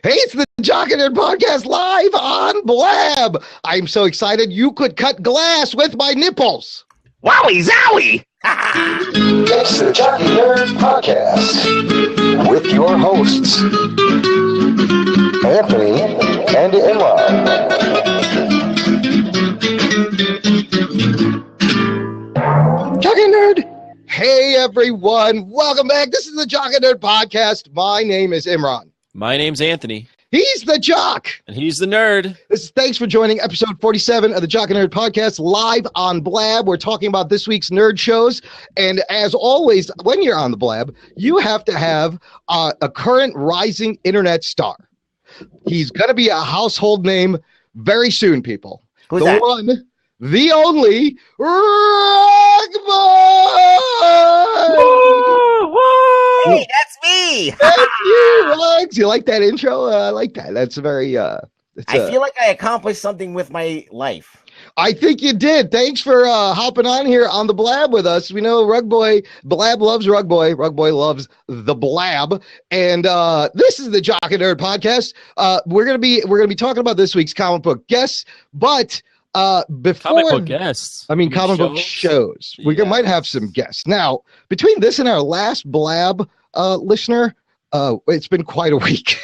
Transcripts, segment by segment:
Hey, it's the Jock and Nerd Podcast live on Blab. I'm so excited you could cut glass with my nipples. Wowie zowie! It's the Jock and Nerd Podcast with your hosts, Anthony and Imran. Jock and Nerd. Hey, everyone. Welcome back. This is the Jock and Nerd Podcast. My name is Imran. My name's Anthony. He's the Jock. And he's the Nerd. Thanks for joining episode 47 of the Jock and Nerd Podcast live on Blab. We're talking about this week's nerd shows. And as always, when you're on the Blab, you have to have a current rising internet star. He's going to be a household name very soon, people. Who's the that? one, the only, Hey, that's me! Thank you, Rugs. You like that intro? I like that. That's very, I feel like I accomplished something with my life. I think you did. Thanks for hopping on here on the Blab with us. We know Rug Boy, Blab loves Rug Boy. Rug Boy loves the Blab. And this is the Jock and Nerd Podcast. We're gonna be talking about this week's comic book guests, but before Comic book guests. I mean comic book shows. We might have some guests. Now, between this and our last Blab listener, it's been quite a week.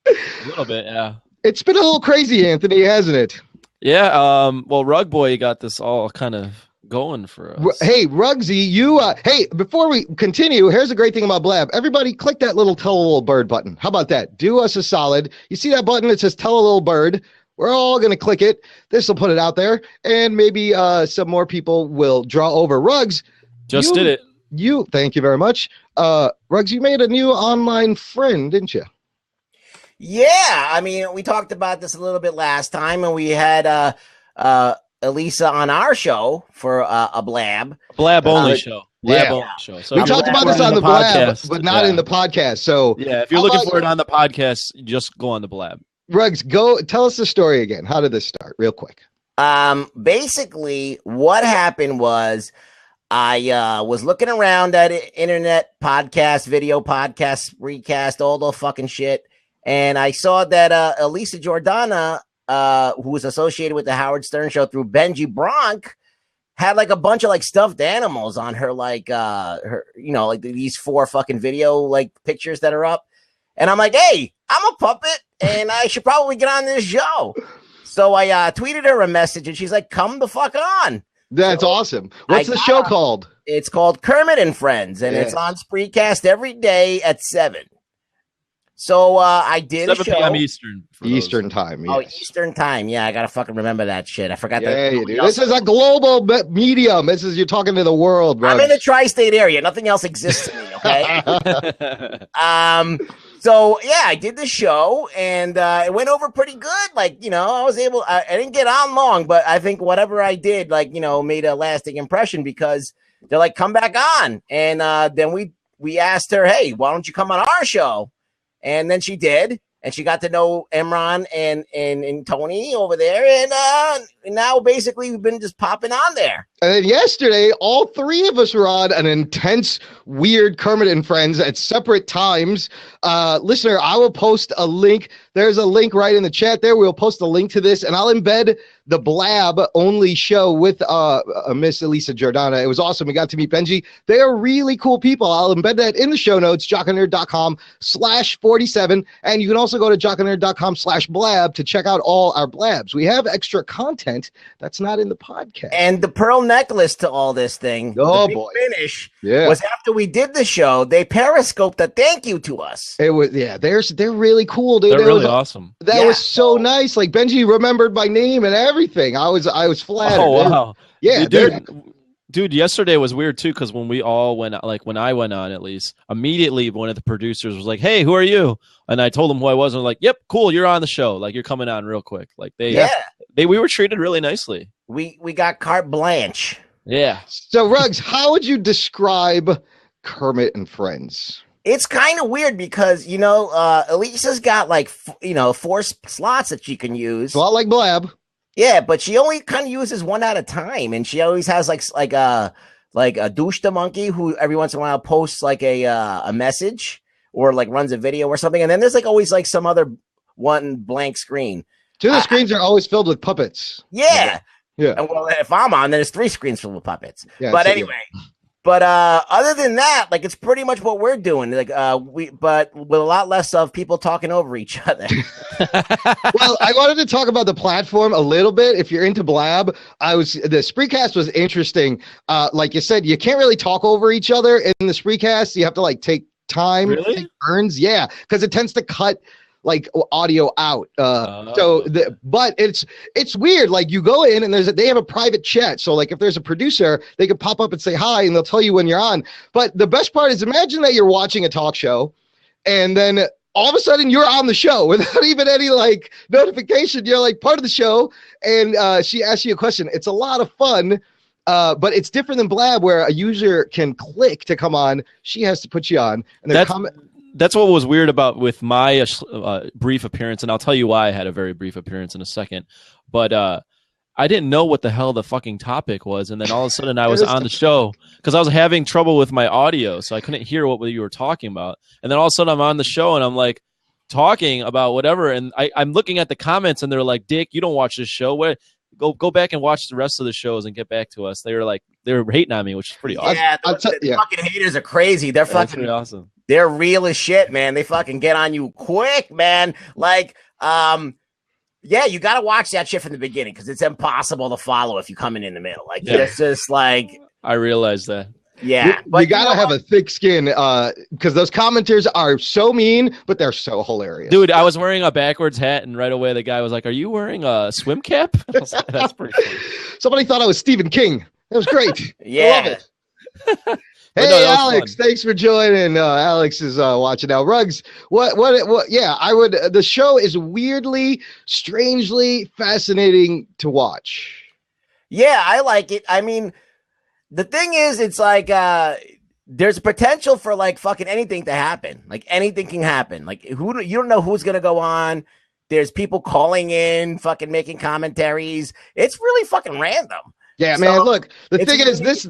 A little bit, yeah. It's been a little crazy, Anthony, hasn't it? Yeah, well, Rug Boy got this all kind of going for us. Hey, Rugsy, you, hey, before we continue, here's the great thing about Blab. Everybody click that little tell a little bird button. How about that? Do us a solid. You see that button that says tell a little bird? We're all going to click it. This will put it out there, and maybe some more people will draw over. Rugs, Just did it. Thank you very much. Rugs, you made a new online friend, didn't you? Yeah, I mean, we talked about this a little bit last time, and we had Elisa on our show for a Blab. Blab only show. Blab Yeah. only show. So We if you're talked about looking this for it on the Blab, podcast, but not in the podcast. So, Yeah, if you're How looking about for it on the podcast, just go on the Blab. Rugs, go tell us the story again. How did this start, real quick? Basically, what happened was I was looking around at internet podcast, video podcasts, recast, all the fucking shit. And I saw that Elisa Jordana, who was associated with the Howard Stern show through Benji Bronk, had like a bunch of like stuffed animals on her, like her, you know, like these 4 fucking video like pictures that are up. And I'm like, hey, I'm a puppet and I should probably get on this show. So I tweeted her a message and she's like, come the fuck on. That's awesome. What's the show called? It's called Kermit and Friends, and it's on Spreecast every day at 7. So I did 7 a show. p.m. Eastern. Eastern time. Oh, Yes. Eastern time. Yeah, I gotta fucking remember that shit. I forgot Yeah, that. you do. This is a global medium. You're talking to the world, bro. I'm in the tri-state area. Nothing else exists to me. Okay. So yeah, I did the show and it went over pretty good. Like, you know, I didn't get on long, but I think whatever I did, like, you know, made a lasting impression because they're like, come back on. And then we asked her, hey, why don't you come on our show? And then she did. And she got to know Imran and Tony over there. And now basically we've been just popping on there. And then yesterday, all 3 of us were on an intense, weird Kermit and Friends at separate times. Listener, I will post a link. There's a link right in the chat there. We'll post a link to this, and I'll embed the Blab only show with Miss Elisa Jordana. It was awesome. We got to meet Benji. They are really cool people. I'll embed that in the show notes, jockandnerd.com/47. And you can also go to jockandnerd.com/blab to check out all our Blabs. We have extra content that's not in the podcast. And the pearl necklace to all this thing, Oh, the big boy. finish Yeah. was after we did the show, they periscoped a thank you to us. It was, yeah, they're really cool, dude. They're It really was- awesome. That was so nice. Like Benji remembered my name and everything. I was flattered. Oh, wow. Yeah, Dude, yesterday was weird too because when we all went, like when I went on, at least immediately one of the producers was like, "Hey, who are you?" And I told them who I was, and like, "Yep, cool, you're on the show. Like, you're coming on real quick." Like we were treated really nicely. We got carte blanche. Yeah. So, Ruggs, how would you describe Kermit and Friends? It's kind of weird because, you know, Elisa's got like, 4 slots that she can use. It's a lot like Blab. Yeah, but she only kind of uses one at a time, and she always has like a douche the monkey who every once in a while posts like a message or like runs a video or something, and then there's like always like some other one blank screen. Two of the screens are always filled with puppets. Yeah. Yeah. And well, if I'm on, then it's 3 screens filled with puppets. Yeah, but so, anyway, but other than that, like it's pretty much what we're doing. Like but with a lot less of people talking over each other. Well, I wanted to talk about the platform a little bit. If you're into Blab, the Spreecast was interesting. Like you said, you can't really talk over each other in the Spreecast. You have to like take time, take turns. Yeah, because it tends to cut like audio out. But it's weird. Like you go in and they have a private chat. So like if there's a producer, they can pop up and say hi and they'll tell you when you're on. But the best part is imagine that you're watching a talk show and then all of a sudden you're on the show without even any like notification. You're like part of the show and she asks you a question. It's a lot of fun. But it's different than Blab where a user can click to come on. She has to put you on. And that's what was weird about with my brief appearance, and I'll tell you why I had a very brief appearance in a second. But I didn't know what the hell the fucking topic was, and then all of a sudden I was on the show because I was having trouble with my audio, so I couldn't hear what you were talking about. And then all of a sudden I'm on the show, and I'm like talking about whatever, and I'm looking at the comments, and they're like, "Dick, you don't watch this show. What? Go back and watch the rest of the shows and get back to us." They were hating on me, which is pretty awesome. Yeah, the fucking haters are crazy. They're fucking pretty awesome. They're real as shit, man. They fucking get on you quick, man. Like, yeah, you got to watch that shit from the beginning because it's impossible to follow if you come in the middle. Like, it's just like. I realize that. Yeah. But you got to have a thick skin because those commenters are so mean, but they're so hilarious. Dude, I was wearing a backwards hat, and right away the guy was like, "Are you wearing a swim cap?" I was like, that's pretty funny. Somebody thought I was Stephen King. That was great. Yeah. I love it. Hey, no, Alex, thanks for joining. Alex is watching now. Rugs, what? Yeah, I would. The show is weirdly, strangely fascinating to watch. Yeah, I like it. I mean, the thing is, it's like there's potential for like fucking anything to happen. Like anything can happen. Like you don't know who's gonna go on. There's people calling in, fucking making commentaries. It's really fucking random. Yeah, man. Look, the thing is, this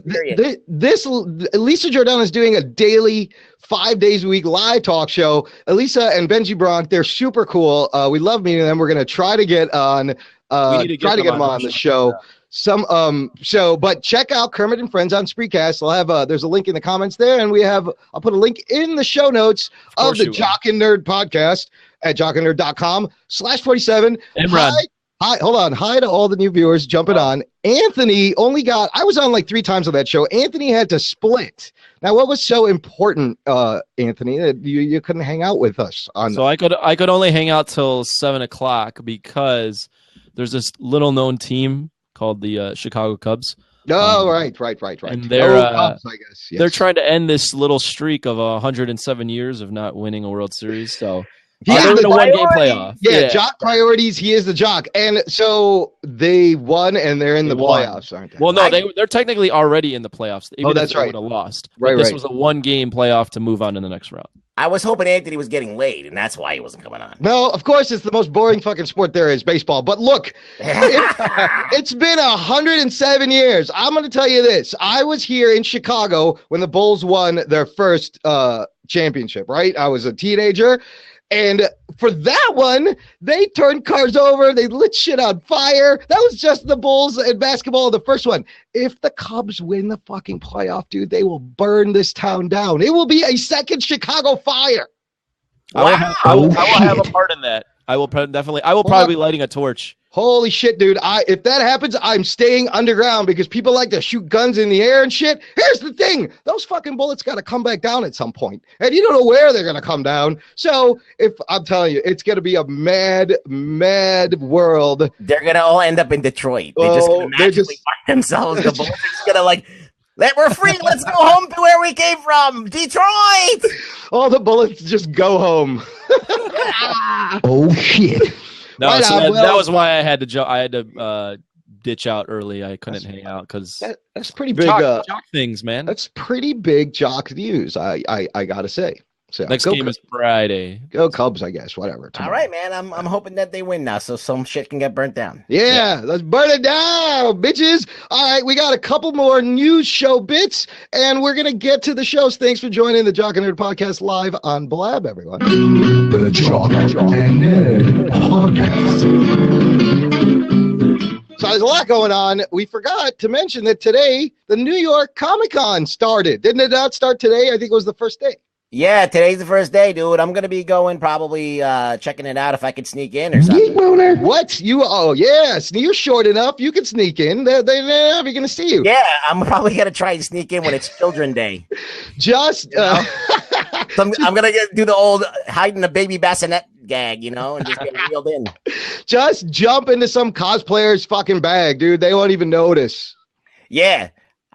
Lisa Jordan is doing a daily, 5 days a week live talk show. Elisa and Benji Bronk, they're super cool. We love meeting them. We're gonna try to get on. Try to get them on the show. But check out Kermit and Friends on Spreecast. I'll have there's a link in the comments there, and I'll put a link in the show notes of the Jock and Nerd podcast at jockandnerd.com/47. Hi, hold on. Hi to all the new viewers jumping on. Anthony I was on like 3 times on that show. Anthony had to split. Now, what was so important, Anthony, that you couldn't hang out with us on? So I could only hang out till 7:00 because there's this little known team called the Chicago Cubs. Oh, right. And they're Cubs, I guess. Yes. They're trying to end this little streak of 107 years of not winning a World Series. So they're in a 1-game playoff. Yeah, Jock priorities. He is the Jock, and so they won, and they're in the playoffs, aren't they? Well, no, they're technically already in the playoffs. Even that's if they right. would have lost. Right, this was a 1-game playoff to move on to the next round. I was hoping Anthony was getting laid, and that's why he wasn't coming on. No, of course, it's the most boring fucking sport there is, baseball. But look, it's been 107 years. I'm going to tell you this. I was here in Chicago when the Bulls won their first championship, right? I was a teenager. And for that one, they turned cars over. They lit shit on fire. That was just the Bulls in basketball, the first one. If the Cubs win the fucking playoff, dude, they will burn this town down. It will be a second Chicago fire. Wow. I will have a part in that. I will definitely. I will probably be lighting a torch. Holy shit, dude. If that happens, I'm staying underground because people like to shoot guns in the air and shit. Here's the thing. Those fucking bullets got to come back down at some point. And you don't know where they're going to come down. So I'm telling you, it's going to be a mad, mad world. They're going to all end up in Detroit. They're just going to magically find themselves. The bullets are just going to like, we're free. Let's go home to where we came from. Detroit. All the bullets just go home. Oh, shit. No, that was why I had to ditch out early. I couldn't hang out because that's pretty big. Jock things, man. That's pretty big Jock views. I gotta say. So Next game is Friday. Go Cubs, I guess. Whatever. All right, man. I'm hoping that they win now, so some shit can get burnt down. Yeah, let's burn it down, bitches. All right, we got a couple more news show bits, and we're gonna get to the shows. Thanks for joining the Jock and Nerd Podcast live on Blab, everyone. The Jock and Nerd Podcast. So there's a lot going on. We forgot to mention that today the New York Comic Con started. Didn't it not start today? I think it was the first day. Yeah, today's the first day, dude. I'm gonna be going, probably checking it out if I could sneak in or something. What? Oh yes, you're short enough. You can sneak in. They're never gonna see you. Yeah, I'm probably gonna try and sneak in when it's Children's Day. Just So I'm gonna do the old hiding a baby bassinet gag, and just get reeled in. just jump into some cosplayer's fucking bag, dude. They won't even notice. Yeah.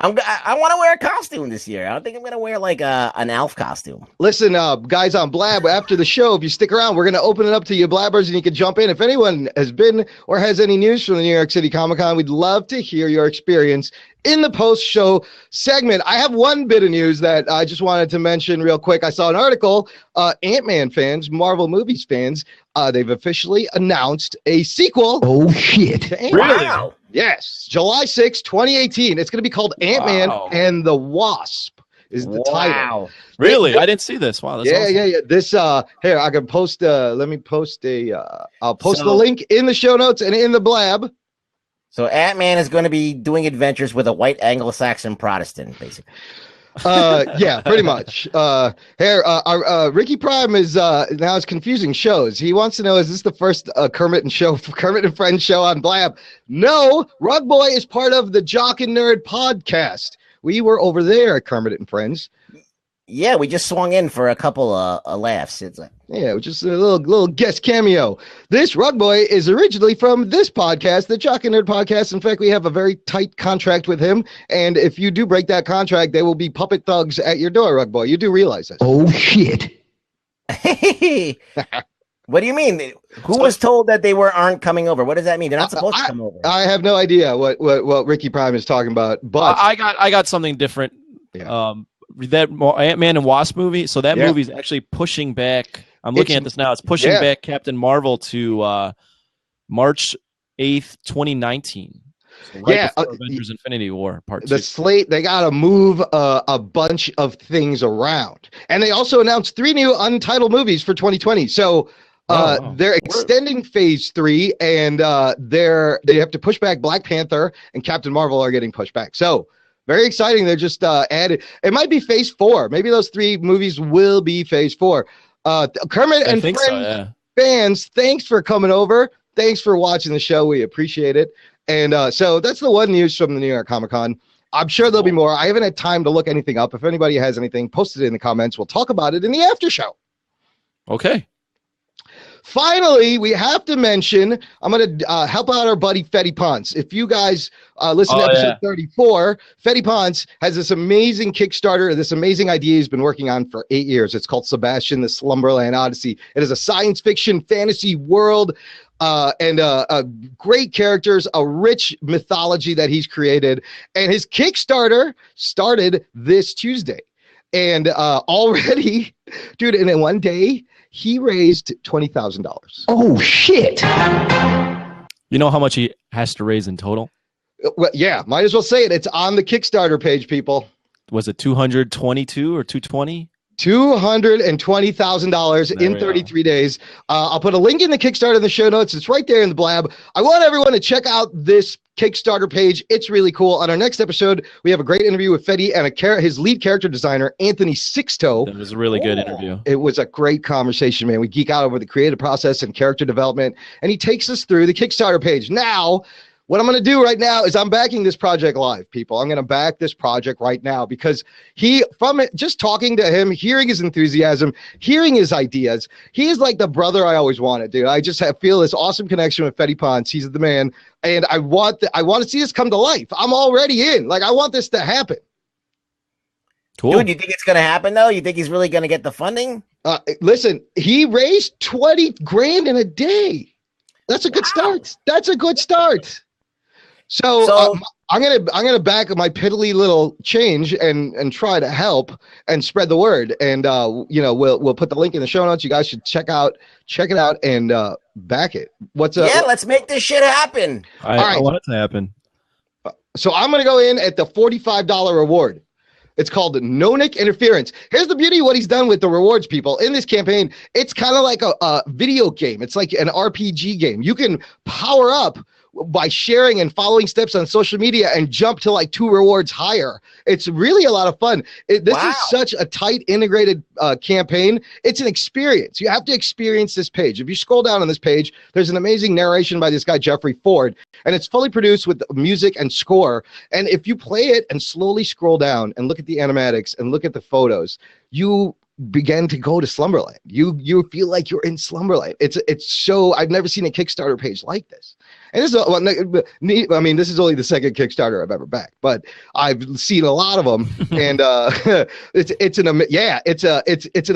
I want to wear a costume this year. I don't think I'm going to wear like an elf costume. Listen, guys on Blab, after the show, if you stick around, we're going to open it up to you blabbers and you can jump in. If anyone has been or has any news from the New York City Comic Con, we'd love to hear your experience in the post-show segment. I have one bit of news that I just wanted to mention real quick. I saw an article, Ant-Man fans, Marvel movies fans, they've officially announced a sequel. Oh, shit. Really? Wow. Yes, July 6, 2018. It's going to be called Ant-Man and the Wasp is the title. Really? I didn't see this. Wow. That's awesome. Yeah. This, here, I can post, let me post I'll post the link in the show notes and in the blab. So Ant-Man is going to be doing adventures with a white Anglo-Saxon Protestant, basically. Yeah, pretty much. Ricky Prime is now is confusing shows. He wants to know, is this the first Kermit and Friends show on Blab? No, Rug Boy is part of the Jock and Nerd Podcast. We were over there at Kermit and Friends. Yeah, we just swung in for a couple of laughs. It's like, yeah, just a little guest cameo. This Rug Boy is originally from this podcast, the Jock and Nerd Podcast. In fact, we have a very tight contract with him. And if you do break that contract, there will be puppet thugs at your door, Rug Boy. You do realize this. Oh, shit. what do you mean? Who was told that they aren't coming over? What does that mean? They're not supposed to come over. I have no idea what Ricky Prime is talking about. But I got something different. Yeah. That Ant-Man and Wasp movie. So that movie is actually pushing back. I'm looking at this now. It's pushing back Captain Marvel to March 8th, 2019. So right before Avengers Infinity War Part 2. The slate, they got to move a bunch of things around. And they also announced 3 new untitled movies for 2020. So they're extending Phase 3, and they have to push back Black Panther and Captain Marvel are getting pushed back. So very exciting. They're just added. It might be Phase 4. Maybe those 3 movies will be Phase 4. Kermit and Friends fans, thanks for coming over. Thanks for watching the show. We appreciate it. And so that's the one news from the New York Comic Con. I'm sure there'll be more. I haven't had time to look anything up. If anybody has anything, post it in the comments. We'll talk about it in the after show. Okay. Finally, we have to mention, I'm going to help out our buddy Fetty Ponce. If you guys listen to episode 34, Fetty Ponce has this amazing Kickstarter, this amazing idea he's been working on for 8 years. It's called Sebastian, the Slumberland Odyssey. It is a science fiction fantasy world and great characters, a rich mythology that he's created. And his Kickstarter started this Tuesday. And already, dude, and in one day, he raised $20,000. Oh, shit. You know how much he has to raise in total? Well, yeah, might as well say it. It's on the Kickstarter page, people. Was it 222 or 220? $220,000 in 33 days. I'll put a link in the Kickstarter in the show notes. It's right there in the blab. I want everyone to check out this Kickstarter page. It's really cool. On our next episode, we have a great interview with Fetty and his lead character designer, Anthony Sixto. It was a really good interview. It was a great conversation, man. We geek out over the creative process and character development, and he takes us through the Kickstarter page. Now, what I'm going to do right now is I'm backing this project live, people. I'm going to back this project right now because just talking to him, hearing his enthusiasm, hearing his ideas, he is like the brother I always wanted, dude. I just feel this awesome connection with Fetty Ponce. He's the man, and I want to see this come to life. I'm already in. Like, I want this to happen. Cool. Dude, you think it's going to happen, though? You think he's really going to get the funding? Listen, he raised $20,000 in a day. That's a good start. That's a good start. So I'm gonna back my piddly little change and try to help and spread the word. And we'll put the link in the show notes. You guys should check it out and back it. What's up? Yeah, let's make this shit happen. I want it to happen. So I'm gonna go in at the $45 reward. It's called No Nick Interference. Here's the beauty of what he's done with the rewards, people. In this campaign, it's kind of like a video game. It's like an RPG game. You can power up by sharing and following steps on social media and jump to like 2 rewards higher. It's really a lot of fun. This is such a tight, integrated campaign. It's an experience. You have to experience this page. If you scroll down on this page, there's an amazing narration by this guy, Jeffrey Ford, and it's fully produced with music and score. And if you play it and slowly scroll down and look at the animatics and look at the photos, you begin to go to Slumberland. You feel like you're in Slumberland. It's so, I've never seen a Kickstarter page like this. And this is this is only the second Kickstarter I've ever backed, but I've seen a lot of them, and it's an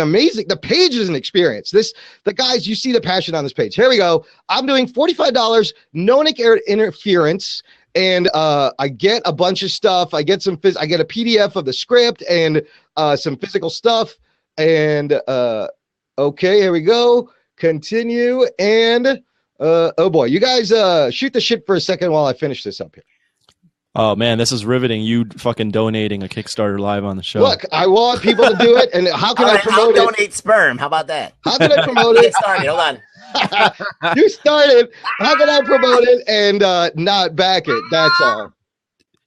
amazing. The page is an experience. The guys, you see the passion on this page. Here we go. I'm doing $45. No Nick Interference. And I get a bunch of stuff. I get I get a PDF of the script and some physical stuff. And okay, here we go. Continue. And oh boy, you guys shoot the shit for a second while I finish this up here. Oh man, this is riveting. You fucking donating a Kickstarter live on the show. Look, I want people to do it, and how can I promote I'll donate sperm. How about that? How can I promote it? Get started. Hold on. You started. How can I promote it and not back it? That's all.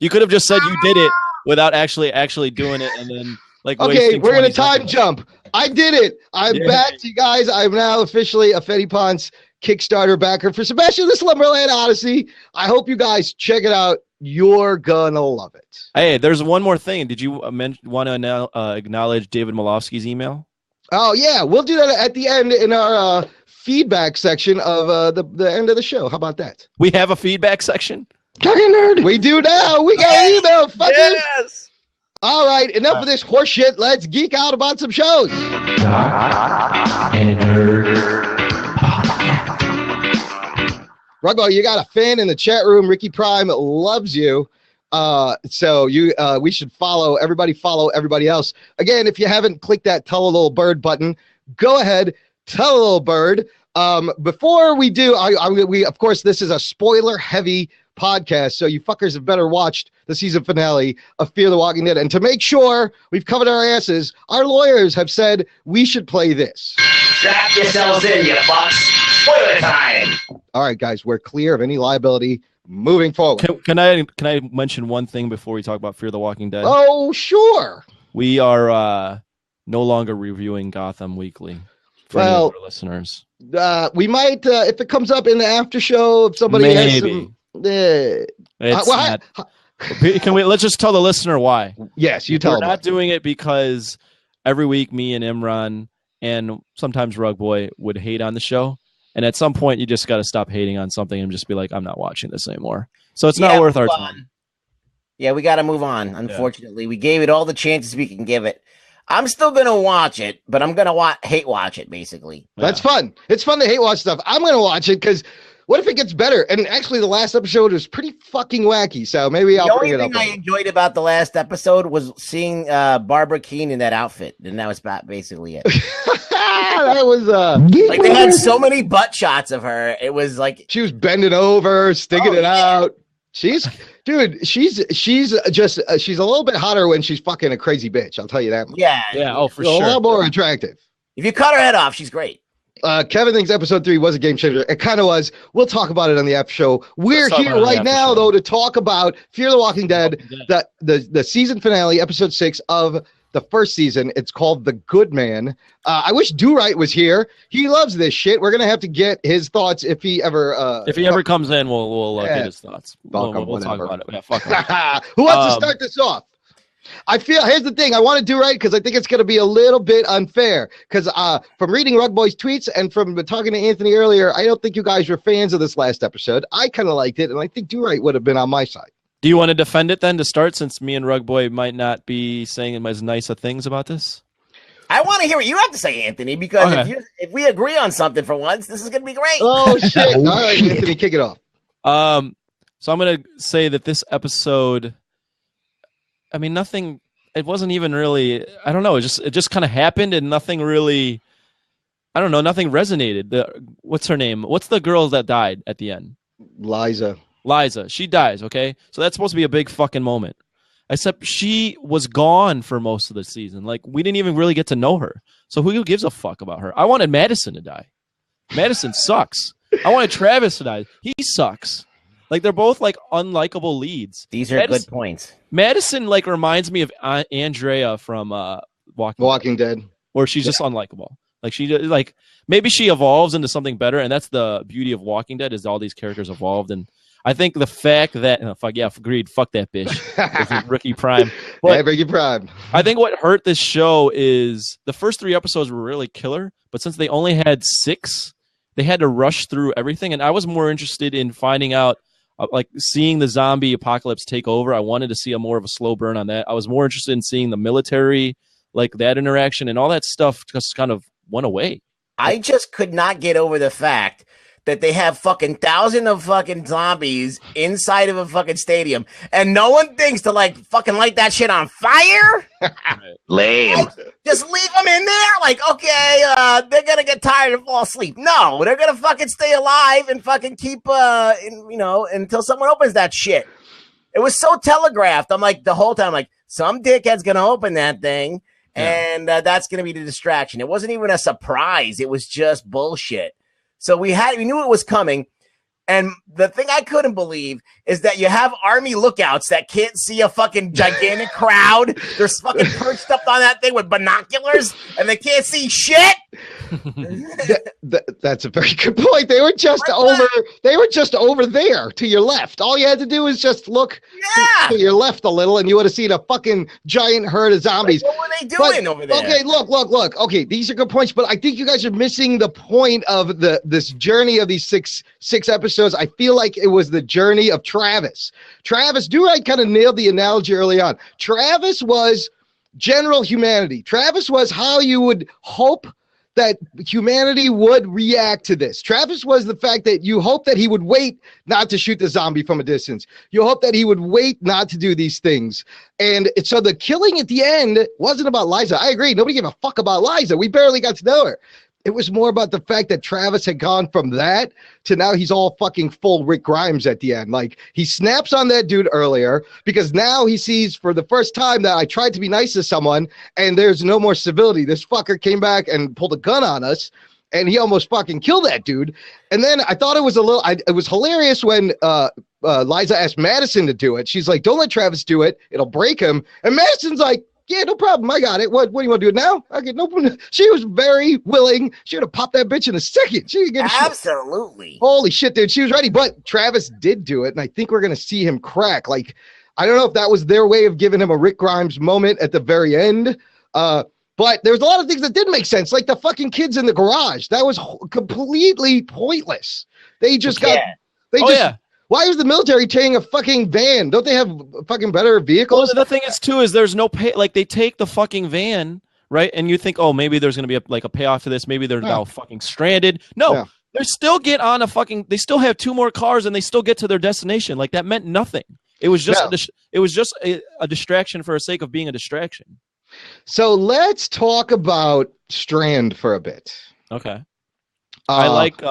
You could have just said you did it without actually doing it, and then like. Okay, we're gonna time jump. I did it. I'm back to you guys. I'm now officially a Fetty Ponce Kickstarter backer for Sebastian the Slumberland Odyssey. I hope you guys check it out. You're gonna love it. Hey, there's one more thing. Did you want to acknowledge David Malofsky's email? Oh yeah, we'll do that at the end in our feedback section of the end of the show. How about that? We have a feedback section. Talking nerd. We do now. We got an email. Fuckers. Yes. All right, enough of this horse shit. Let's geek out about some shows. Rugbo, you got a fan in the chat room. Ricky Prime loves you. So we should follow everybody else. Again, if you haven't clicked that Tell a Little Bird button, go ahead, tell a little bird. Before we do, we of course, this is a spoiler heavy podcast, so you fuckers have better watched the season finale of Fear the Walking Dead. And to make sure we've covered our asses, our lawyers have said we should play this. Strap yourselves in, you fucks. Spoiler time. All right, guys, we're clear of any liability moving forward. Can I mention one thing before we talk about Fear the Walking Dead? Oh, sure. We are no longer reviewing Gotham Weekly for any of our listeners. We might, if it comes up in the after show, if somebody has some... Let's just tell the listener why. Yes, you tell them. We're not doing it because every week me and Imran and sometimes Rugboy would hate on the show. And at some point, you just got to stop hating on something and just be like, I'm not watching this anymore. So it's not worth our time. Yeah, we got to move on. Unfortunately, we gave it all the chances we can give it. I'm still going to watch it, but I'm going to hate watch it, basically. That's fun. It's fun to hate watch stuff. I'm going to watch it because what if it gets better? And actually, the last episode was pretty fucking wacky. So maybe I'll bring it up. The only thing I enjoyed about the last episode was seeing Barbara Keene in that outfit. And that was basically it. That was like they had so many butt shots of her. It was like she was bending over, sticking it out. She's a little bit hotter when she's fucking a crazy bitch. I'll tell you that much. Yeah. Oh, for sure. A lot more attractive. If you cut her head off, she's great. Kevin thinks episode 3 was a game changer. It kind of was. We'll talk about it on the after show. We're here right now, though, to talk about Fear the Walking Dead, the season finale, episode 6 of the first season. It's called The Good Man. I wish Do-Right was here. He loves this shit. We're gonna have to get his thoughts if he ever comes in. We'll get his thoughts. We'll talk about it. Yeah, fuck Who wants to start this off? Here's the thing. I want to do right because I think it's going to be a little bit unfair because from reading Rugboy's tweets and from talking to Anthony earlier, I don't think you guys were fans of this last episode. I kind of liked it, and I think Do Right would have been on my side. Do you want to defend it then to start, since me and Rugboy might not be saying as nice of things about this? I want to hear what you have to say, Anthony, because if we agree on something for once, this is going to be great. Oh, shit. All right, Anthony, kick it off. So I'm gonna say that this episode, I mean, nothing. It wasn't even really. I don't know. It just kind of happened, and nothing really. I don't know. Nothing resonated. What's her name? What's the girl that died at the end? Liza. She dies. Okay, so that's supposed to be a big fucking moment. Except she was gone for most of the season. Like, we didn't even really get to know her. So who gives a fuck about her? I wanted Madison to die. Madison sucks. I wanted Travis to die. He sucks. Like, they're both like unlikable leads. These are good points. Madison like reminds me of Andrea from Walking Dead, where she's just unlikable. Like, maybe she evolves into something better, and that's the beauty of Walking Dead is all these characters evolved. And I think the fact that agreed, fuck that bitch, Ricky Prime. But Ricky Prime. I think what hurt this show is the first 3 episodes were really killer, but since they only had 6, they had to rush through everything, and I was more interested in finding out, like seeing the zombie apocalypse take over. I wanted to see more of a slow burn on that. I was more interested in seeing the military, like that interaction, and all that stuff just kind of went away. I just could not get over the fact that they have fucking thousands of fucking zombies inside of a fucking stadium, and no one thinks to like fucking light that shit on fire. Lame. Like, just leave them in there. Like, okay, they're gonna get tired and fall asleep. No, they're gonna fucking stay alive and fucking keep, until someone opens that shit. It was so telegraphed. I'm like, the whole time, like, some dickhead's gonna open that thing, and that's gonna be the distraction. It wasn't even a surprise. It was just bullshit. So we knew it was coming. And the thing I couldn't believe is that you have army lookouts that can't see a fucking gigantic crowd. They're fucking perched up on that thing with binoculars and they can't see shit. That's a very good point. They were just over there to your left. All you had to do is just look to your left a little and you would have seen a fucking giant herd of zombies. Like, what were they doing over there? Okay, look. Okay, these are good points, but I think you guys are missing the point of this journey of these six episodes. I feel like it was the journey of Travis. I kind of nailed the analogy early on. Travis was general humanity. Travis was how you would hope that humanity would react to this. Travis was the fact that you hope that he would wait not to shoot the zombie from a distance. You hope that he would wait not to do these things. And so the killing at the end wasn't about Liza. I agree. Nobody gave a fuck about Liza. We barely got to know her. It was more about the fact that Travis had gone from that to now he's all fucking full Rick Grimes at the end. Like, he snaps on that dude earlier because now he sees for the first time that I tried to be nice to someone and there's no more civility. This fucker came back and pulled a gun on us and he almost fucking killed that dude. And then I thought it was it was hilarious when Liza asked Madison to do it. She's like, don't let Travis do it. It'll break him. And Madison's like, yeah, no problem. I got it. What do you want to do now? Okay, no problem. She was very willing. She would have popped that bitch in a second. She didn't give a shit. Absolutely. Holy shit, dude. She was ready. But Travis did do it, and I think we're going to see him crack. Like, I don't know if that was their way of giving him a Rick Grimes moment at the very end. But there's a lot of things that didn't make sense, like the fucking kids in the garage. That was completely pointless. They just Why is the military taking a fucking van? Don't they have fucking better vehicles? Well, the thing is, too, is there's no pay. Like, they take the fucking van, right? And you think, oh, maybe there's going to be a payoff to this. Maybe they're now fucking stranded. No, they still get on they still have 2 more cars and they still get to their destination. Like, that meant nothing. It was just, a distraction for the sake of being a distraction. So let's talk about Strand for a bit. Okay. I like,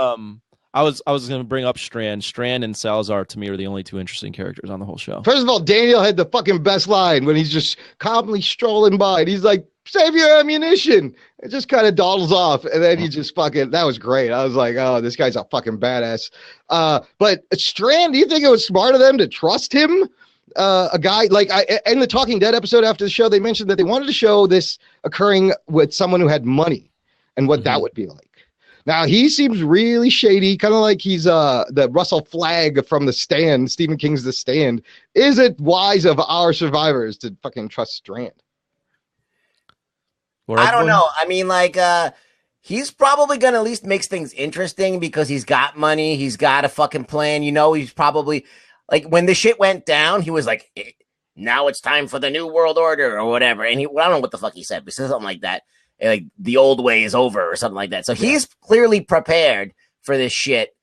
I was going to bring up Strand. Strand and Salazar, to me, are the only 2 interesting characters on the whole show. First of all, Daniel had the fucking best line when he's just calmly strolling by. And he's like, save your ammunition. It just kind of dawdles off. And then he just fucking, that was great. I was like, oh, this guy's a fucking badass. But Strand, do you think it was smart of them to trust him? A guy like in the Talking Dead episode after the show, they mentioned that they wanted to show this occurring with someone who had money and what that would be like. Now, he seems really shady, kind of like he's the Russell Flagg from The Stand, Stephen King's The Stand. Is it wise of our survivors to fucking trust Strand? I don't know. I mean, like, he's probably going to at least make things interesting because he's got money. He's got a fucking plan. You know, he's probably, like, when the shit went down, he was like, now it's time for the new world order or whatever. And I don't know what the fuck he said, but he said something like that. Like, the old way is over or something like that. So he's clearly prepared for this shit.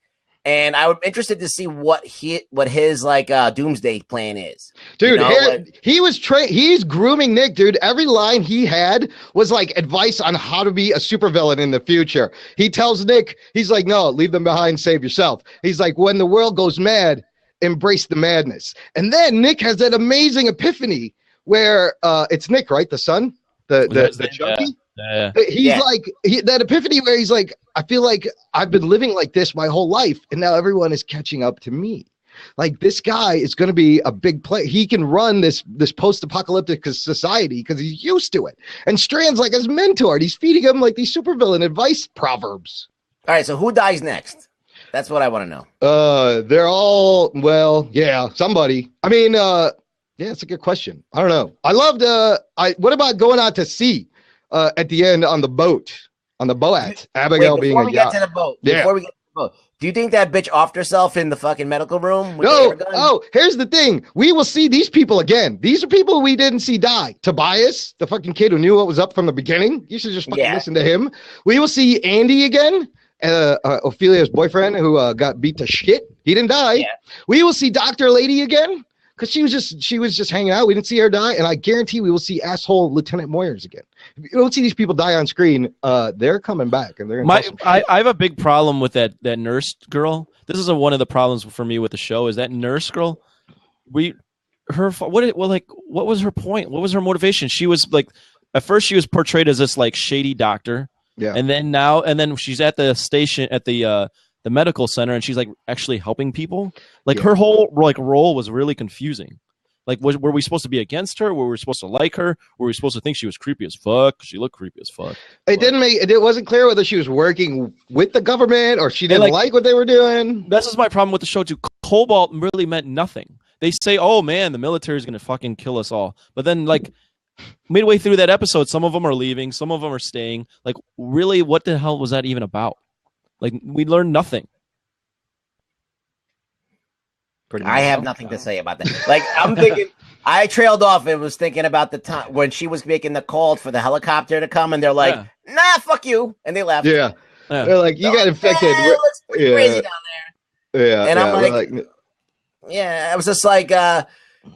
And I'm interested to see what his like doomsday plan is. Dude, You know, he's grooming Nick, dude. Every line he had was like advice on how to be a supervillain in the future. He tells Nick, he's like, no, leave them behind, save yourself. He's like, when the world goes mad, embrace the madness. And then Nick has that amazing epiphany where it's Nick, right? The son? The junkie? Yeah. He's like that epiphany where he's like, I feel like I've been living like this my whole life, and now everyone is catching up to me. Like, this guy is going to be a big player. He can run this post-apocalyptic society because he's used to it. And Strand's like his mentor. And he's feeding him like these supervillain advice proverbs. all right, so who dies next? That's what I want to know. They're all, well, yeah, somebody. I mean, yeah, it's a good question. I don't know. I loved. What about going out to sea at the end on the boat, on the boat? Abigail being a yacht. Before we get to the boat, Yeah. do you think that bitch offed herself in the fucking medical room? With the No. air gun? Oh, here's the thing. We will see these people again. These are people we didn't see die. Tobias, the fucking kid who knew what was up from the beginning. You should just fucking listen to him. We will see Andy again. Ophelia's boyfriend who got beat to shit. He didn't die. Yeah. We will see Dr. Lady again because she was just hanging out. We didn't see her die, and I guarantee we will see asshole Lieutenant Moyers again. If you don't see these people die on screen, they're coming back, and they're gonna tell some shit. I have a big problem with that nurse girl. This is one of the problems for me with the show is that nurse girl. What was her point? What was her motivation? She was like, at first she was portrayed as this like shady doctor. Yeah. And then she's at the station at the medical center, and she's like actually helping people. Like her whole like role was really confusing. Like, were we supposed to be against her? Were we supposed to like her? Were we supposed to think she was creepy as fuck? She looked creepy as fuck. It wasn't clear whether she was working with the government or she didn't like what they were doing. This is my problem with the show too. Cobalt really meant nothing. They say, "Oh man, the military is gonna fucking kill us all," but then like midway through that episode, some of them are leaving, some of them are staying. Like, really, what the hell was that even about? Like, we learned nothing. I have nothing to say about that. Like, I'm thinking, I trailed off and was thinking about the time when she was making the call for the helicopter to come, and they're like, "Nah, fuck you," and they left. Yeah. They're like, "You got infected." It looks pretty crazy down there. Yeah, and I'm like, yeah, it was just like, I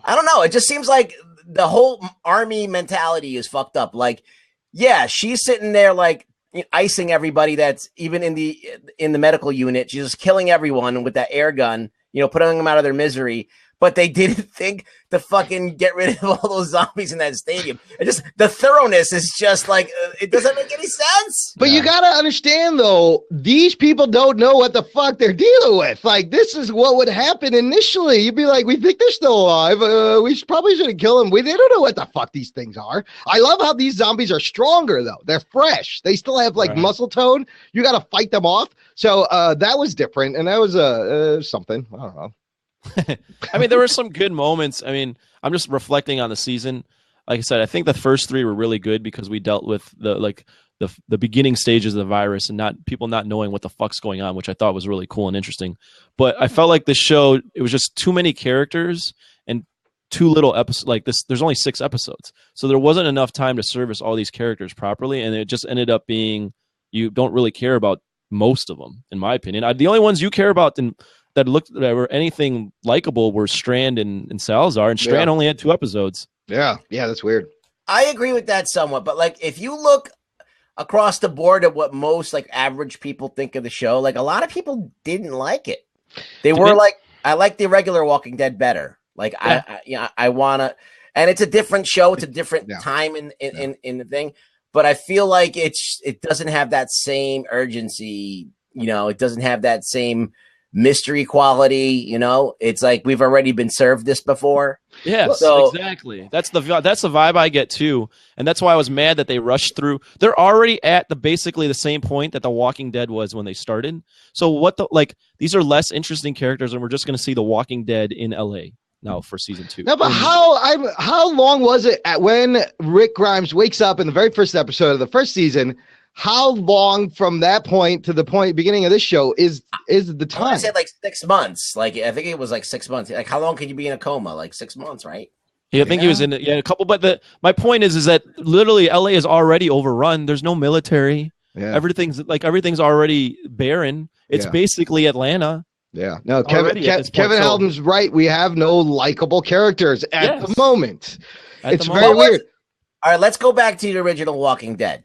don't know. It just seems like the whole army mentality is fucked up. Like, yeah, she's sitting there like icing everybody that's even in the medical unit. She's just killing everyone with that air gun, putting them out of their misery. But they didn't think to fucking get rid of all those zombies in that stadium. It just, the thoroughness is just like, it doesn't make any sense. But you got to understand, though, these people don't know what the fuck they're dealing with. Like, this is what would happen initially. You'd be like, we think they're still alive. We probably shouldn't kill them. They don't know what the fuck these things are. I love how these zombies are stronger, though. They're fresh. They still have, like, muscle tone. You got to fight them off. So that was different. And that was something. I don't know. I mean, there were some good moments. I mean, I'm just reflecting on the season. Like I said, I think the first three were really good because we dealt with the beginning stages of the virus and people not knowing what the fuck's going on, which I thought was really cool and interesting. But I felt like the show, it was just too many characters and too little episodes. Like this, there's only 6 episodes, so there wasn't enough time to service all these characters properly, and it just ended up being you don't really care about most of them, in my opinion. The only ones you care about that were anything likable were Strand and Salazar, and Strand only had 2 episodes. Yeah, that's weird. I agree with that somewhat, but like if you look across the board at what most like average people think of the show, like a lot of people didn't like it. They were like, I like the regular Walking Dead better. Like I wanna, and it's a different show, it's a different time in the thing, but I feel like it doesn't have that same urgency. It doesn't have that same mystery quality. It's like we've already been served this before. Yes, exactly. That's the vibe I get too, and that's why I was mad that they rushed through. They're already at basically the same point that The Walking Dead was when they started. So these are less interesting characters, and we're just going to see The Walking Dead in LA now for season 2. No, but how long was it when Rick Grimes wakes up in the very first episode of the first season? How long from that point to the beginning of this show is the time? I said like 6 months. Like I think it was like 6 months. Like how long can you be in a coma? Like 6 months, right? Yeah, I think he was in a couple. But my point is that literally LA is already overrun. There's no military. Yeah. Everything's already barren. It's basically Atlanta. Yeah. No, Kevin Already at this point, Kevin so- Helden's right. We have no likable characters at the Yes. moment. At It's the very moment. weird. All right, let's go back to the original Walking Dead.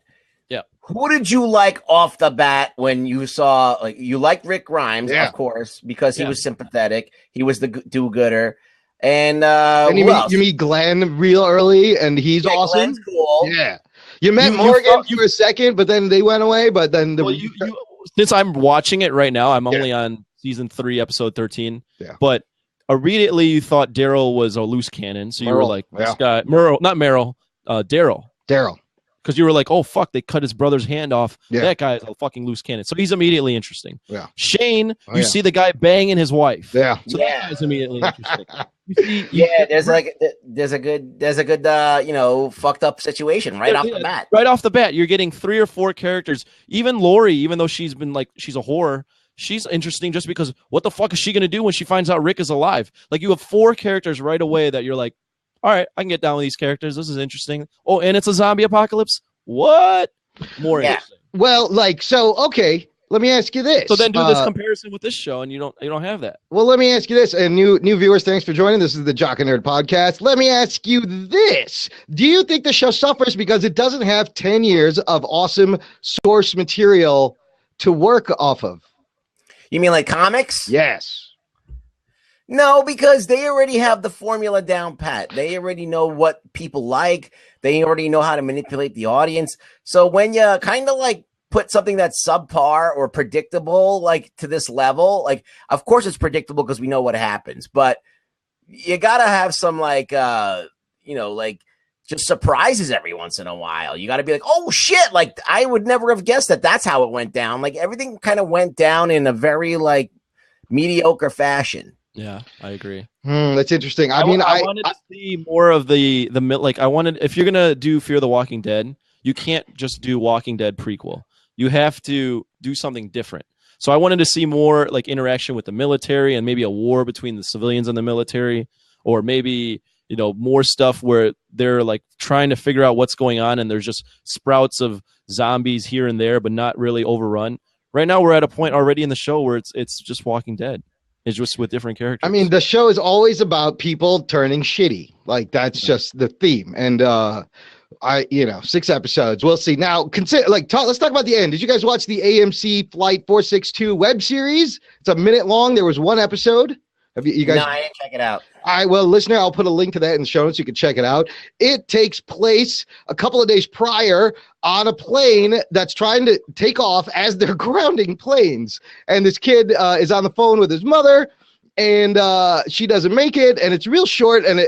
Yeah. Who did you like off the bat when you saw? Like, you liked Rick Grimes, Yeah. of course, because he Yeah. was sympathetic. He was the do-gooder. And, And who else? you meet Glenn real early, and he's Yeah, awesome. Glenn's cool. Yeah. You met You Morgan felt- for a second, but then they went away. But then Well, since I'm watching it right now, I'm Yeah. only on season 3, episode 13. Yeah. But immediately you thought Daryl was a loose cannon, so you were Merle, like, yeah. "This guy, Merle, not Meryl, Daryl." Daryl. Because you were like, "Oh fuck, they cut his brother's hand off. Yeah. That guy is a fucking loose cannon." So he's immediately interesting. Yeah. Shane, Oh, you yeah. see the guy banging his wife. Yeah. So Yeah. that guy's immediately interesting. Yeah, there's a good fucked up situation right off the bat. Right off the bat, you're getting 3 or 4 characters. Even Lori, even though she's been like she's a whore, she's interesting just because what the fuck is she gonna do when she finds out Rick is alive? Like you have 4 characters right away that you're like, all right, I can get down with these characters. This is interesting. Oh, and it's a zombie apocalypse. What? More Yeah. interesting. Well, okay. Let me ask you this. So then do this comparison with this show, and you don't have that. Well, let me ask you this, and new viewers, thanks for joining. This is the Jock and Nerd podcast. Let me ask you this: do you think the show suffers because it doesn't have 10 years of awesome source material to work off of? You mean like comics? Yes. No, because they already have the formula down pat. They already know what people like. They already know how to manipulate the audience. So when you kind of like put something that's subpar or predictable like to this level, like of course it's predictable because we know what happens, but you gotta have some like just surprises every once in a while. You gotta be like, oh shit, like I would never have guessed that that's how it went down. Like everything kind of went down in a very like mediocre fashion. Yeah, I agree. That's interesting. I wanted to see more of the like. I wanted, if you're gonna do Fear the Walking Dead, you can't just do Walking Dead prequel. You have to do something different. So I wanted to see more like interaction with the military and maybe a war between the civilians and the military, or maybe more stuff where they're like trying to figure out what's going on and there's just sprouts of zombies here and there, but not really overrun. Right now, we're at a point already in the show where it's just Walking Dead. It's just with different characters. I mean, the show is always about people turning shitty. Like that's just the theme. And 6 episodes. We'll see. Now, let's talk about the end. Did you guys watch the AMC Flight 462 web series? It's a minute long. There was 1 episode. Have you guys? No, I didn't check it out. All right, well, listener, I'll put a link to that in the show notes. You can check it out. It takes place a couple of days prior on a plane that's trying to take off as they're grounding planes. And this kid is on the phone with his mother, and she doesn't make it. And it's real short, and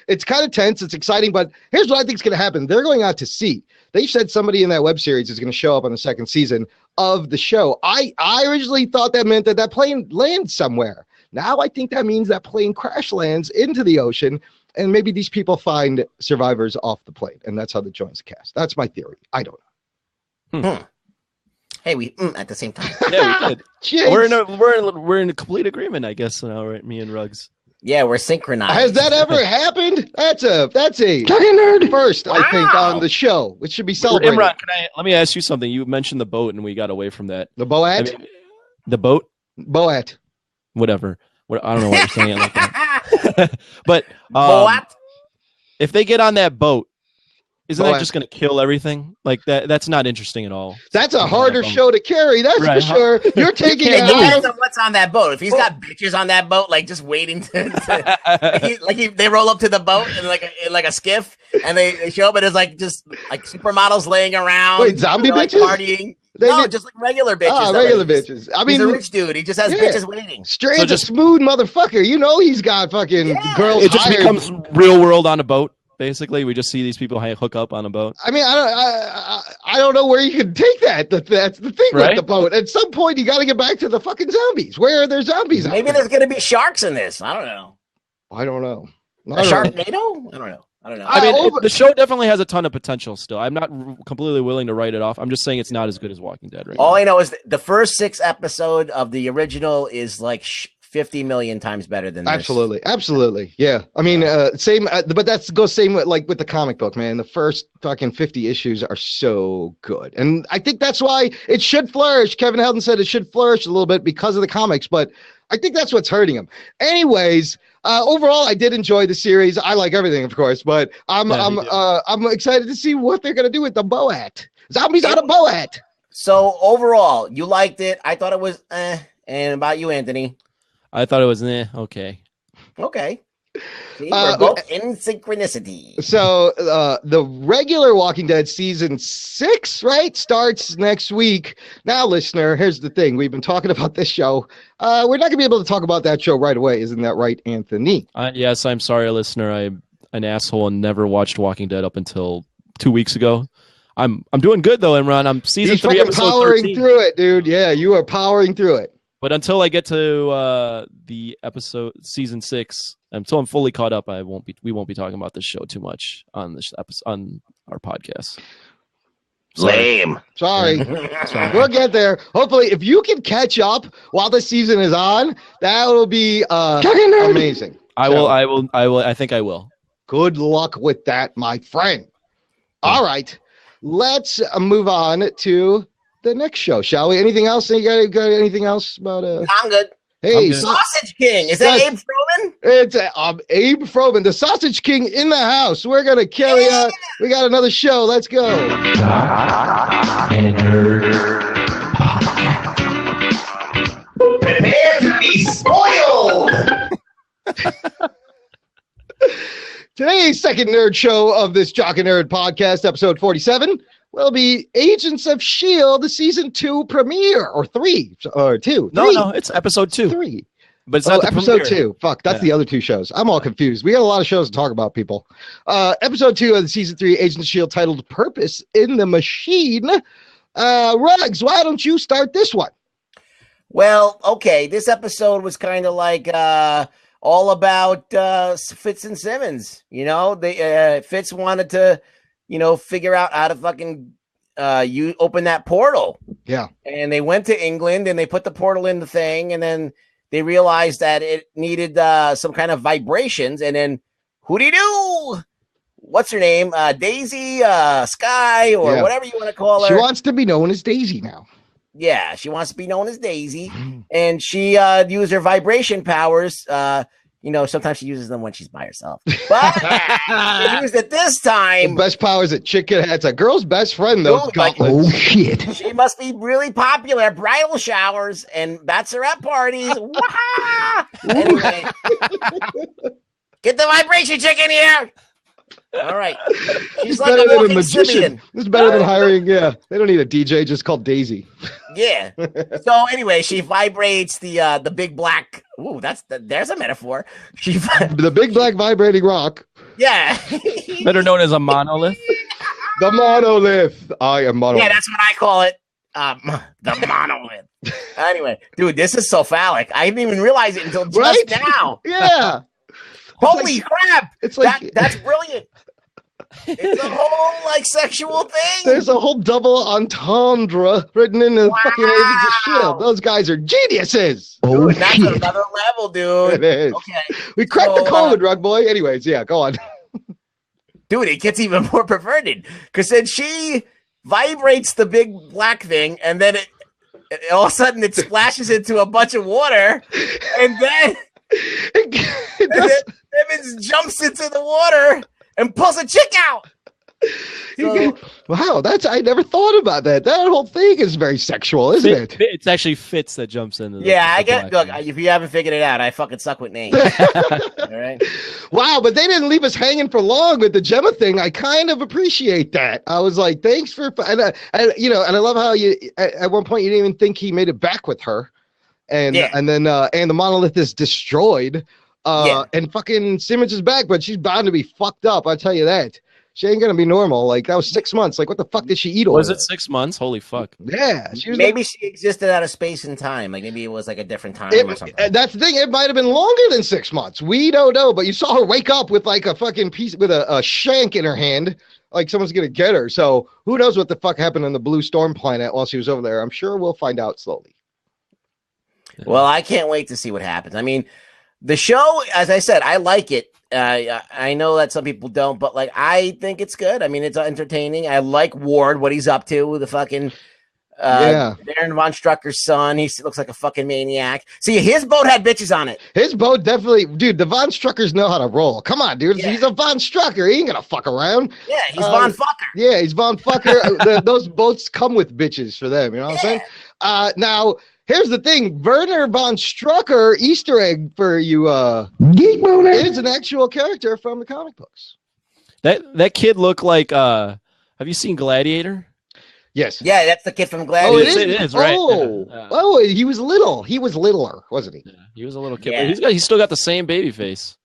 it's kind of tense. It's exciting, but here's what I think is going to happen. They're going out to sea. They said somebody in that web series is going to show up on the 2nd season of the show. I originally thought that meant that plane lands somewhere. Now I think that means that plane crash lands into the ocean, and maybe these people find survivors off the plane, and that's how they joins the cast. That's my theory. I don't know. Hey, we at the same time. Yeah, we did. Jeez. We're in complete agreement, I guess. Now, right? Me and Ruggs. Yeah, we're synchronized. Has that ever happened? That's a nerd first, I think, on the show. It should be celebrated. Imran, let me ask you something. You mentioned the boat, and we got away from that. The Boat? The boat? Boat. Whatever. I don't know what you're saying like that. But What? if they get on that boat, isn't Boat. that just going to kill everything? Like that's not interesting at all. That's a harder show to carry, that's Right. for sure. You're taking It it depends out. on what's on that boat. If he's got bitches on that boat, like just waiting they roll up to the boat in like a skiff, and they show up, and it's like just like supermodels laying around. Wait, zombie like, bitches? partying. Just like regular bitches. Regular bitches. I He's mean, a rich dude. He just has yeah. bitches waiting. Strange, So a just- smooth motherfucker. You know he's got fucking girls It just hired. becomes real world on a boat. Basically, we just see these people hook up on a boat. I mean, I don't know where you can take that. That's the thing with Right? the boat. At some point, you got to get back to the fucking zombies. Where are there zombies? Maybe out there? there's gonna be sharks in this. I don't know. I don't know. A Sharknado? I don't know. I mean, over- the show definitely has a ton of potential still. I'm not completely willing to write it off. I'm just saying it's not as good as Walking Dead right All now. I know is the first 6 episode of the original is like 50 million times better than this. Absolutely. Yeah. I mean, same, but that's goes same with, like with the comic book, man. The first fucking 50 issues are so good. And I think that's why it should flourish. Kevin Heldon said it should flourish a little bit because of the comics, but I think that's what's hurting him. Anyways, overall, I did enjoy the series. I like everything, of course, but I'm excited to see what they're going to do with the Boat. Zombies on a Boat. So overall, you liked it. I thought it was And about you, Anthony? I thought it was okay. Okay. See, we're both in synchronicity. So the regular Walking Dead season 6, right, starts next week. Now, listener, here's the thing. We've been talking about this show. We're not going to be able to talk about that show right away. Isn't that right, Anthony? Yes, I'm sorry, listener. I'm an asshole and never watched Walking Dead up until 2 weeks ago. I'm doing good, though, Imran. I'm season 3, episode powering 13. through it, dude. Yeah, you are powering through it. But until I get to the episode season 6, until I'm fully caught up, we won't be talking about this show too much on this episode on our podcast. Lame. Sorry. We'll get there. Hopefully, if you can catch up while the season is on, that will be amazing. I will. I think I will. Good luck with that, my friend. All right, let's move on to the next show, shall we? Anything else? You got anything else about I'm good. Hey, I'm good. Sausage King. Is that Abe Froman? It's Abe Froman, the Sausage King in the house. We're gonna carry on. We got another show. Let's go. Prepare to be spoiled! Today's second nerd show of this Jock and Nerd podcast, episode 47, will be Agents of S.H.I.E.L.D. season 2 premiere, or 3, or 2. No, it's episode 2. 3. But it's not the episode premiere. 2. Fuck, that's the other 2 shows. I'm all confused. We got a lot of shows to talk about, people. Episode 2 of the season 3 Agents of S.H.I.E.L.D. titled Purpose in the Machine. Ruggs, why don't you start this one? Well, okay. This episode was kind of like all about Fitz and Simmons. You know, Fitz wanted to, figure out how to fucking open that portal. Yeah. And they went to England and they put the portal in the thing, and then they realized that it needed some kind of vibrations. And then who do you do? What's her name? Daisy, Sky, or whatever you want to call her. She wants to be known as Daisy now. Yeah, she wants to be known as Daisy, and she used her vibration powers. Sometimes she uses them when she's by herself, but she used it this time. The best powers that chicken has. A girl's best friend, though. Like, oh, shit. She must be really popular at bridal showers and bachelorette parties. Anyway, get the vibration chick in here. All right. She's like better a than a walking magician. Simeon. This is better than hiring, they don't need a DJ just called Daisy. Yeah. So anyway, she vibrates the big black. Ooh, there's a metaphor. The big black vibrating rock. Yeah. Better known as a monolith. The monolith. I am monolith. Yeah, that's what I call it. The monolith. Anyway, dude, this is so phallic. I didn't even realize it until just now. Yeah. Holy crap! It's like that's brilliant. It's a whole sexual thing. There's a whole double entendre written in the fucking Agents of S.H.I.E.L.D. Those guys are geniuses. Dude, that's another level, dude. It is. Okay. We cracked the code, Rug Boy. Anyways, yeah, go on. Dude, it gets even more perverted because then she vibrates the big black thing, and then it all of a sudden it splashes into a bunch of water, and then Simmons jumps into the water and pulls a chick out. So, wow, I never thought about that. That whole thing is very sexual, isn't it? It's actually Fitz that jumps into the I get. Look, if you haven't figured it out, I fucking suck with names. All right. Wow, but they didn't leave us hanging for long with the Gemma thing. I kind of appreciate that. I was like, thanks for, and I love how you at one point you didn't even think he made it back with her, and then the monolith is destroyed. And fucking Simmons is back, but she's bound to be fucked up. I'll tell you that. She ain't gonna be normal. Like, that was 6 months. Like, what the fuck did she eat? Was it 6 months? Holy fuck. Yeah. She was maybe she existed out of space and time. Like, maybe it was like a different time or something. That's the thing. It might have been longer than 6 months. We don't know. But you saw her wake up with like a fucking piece with a shank in her hand. Like someone's gonna get her. So who knows what the fuck happened on the Blue Storm planet while she was over there? I'm sure we'll find out slowly. Well, I can't wait to see what happens. I mean, the show, as I said, I like it. I know that some people don't, but like I think it's good. I mean, it's entertaining. I like Ward, what he's up to, the fucking Baron von Strucker's son. He looks like a fucking maniac. See, his boat had bitches on it. His boat definitely, dude. The Von Struckers know how to roll. Come on, dude. Yeah. He's a Von Strucker. He ain't gonna fuck around. Yeah, he's Von Fucker. Yeah, he's Von Fucker. Those boats come with bitches for them. You know what I'm saying? Now, here's the thing. Werner von Strucker, Easter egg for you, Geek Boner, is an actual character from the comic books. That kid looked like. Have you seen Gladiator? Yes. Yeah, that's the kid from Oh, Gladiator. It is, right? Oh, he was little. He was littler, wasn't he? Yeah, he was a little kid. Yeah. But he's still got the same baby face.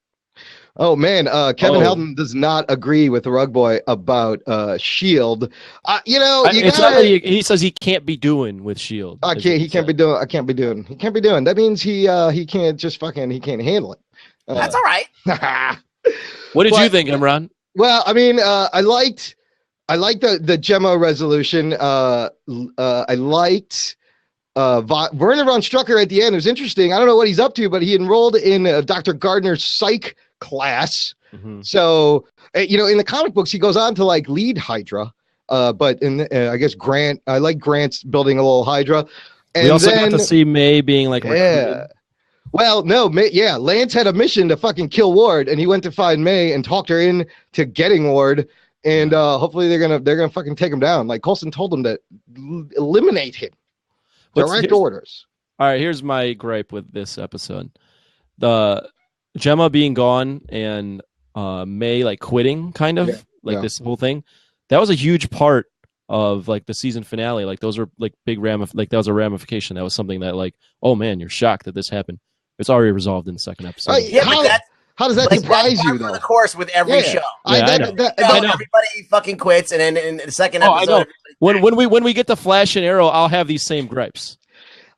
Oh man, Kevin Helton does not agree with the Rug Boy about Shield. It's not that he says he can't be doing with Shield. He can't be doing. That means he can't just fucking. He can't handle it. That's all right. What did you think, Imran? Well, I mean, I liked the Gemma resolution. I liked Werner von Strucker at the end. It was interesting. I don't know what he's up to, but he enrolled in Dr. Gardner's psych class. Mm-hmm. So, in the comic books, he goes on to like lead Hydra. But in I guess Grant, I like Grant's building a little Hydra. And we also got to see May being like recruited. Well, no, Lance had a mission to fucking kill Ward, and he went to find May and talked her in to getting Ward. And hopefully they're gonna fucking take him down. Like Coulson told him to eliminate him. Direct orders. All right, here's my gripe with this episode: the Gemma being gone and May like quitting, kind of this whole thing. That was a huge part of like the season finale. Like those are like big that was a ramification. That was something that like, oh man, you're shocked that this happened. It's already resolved in the second episode. How does that surprise you, though? The course with every show. I know. Everybody fucking quits, and then in the second episode, when we get to Flash and Arrow, I'll have these same gripes.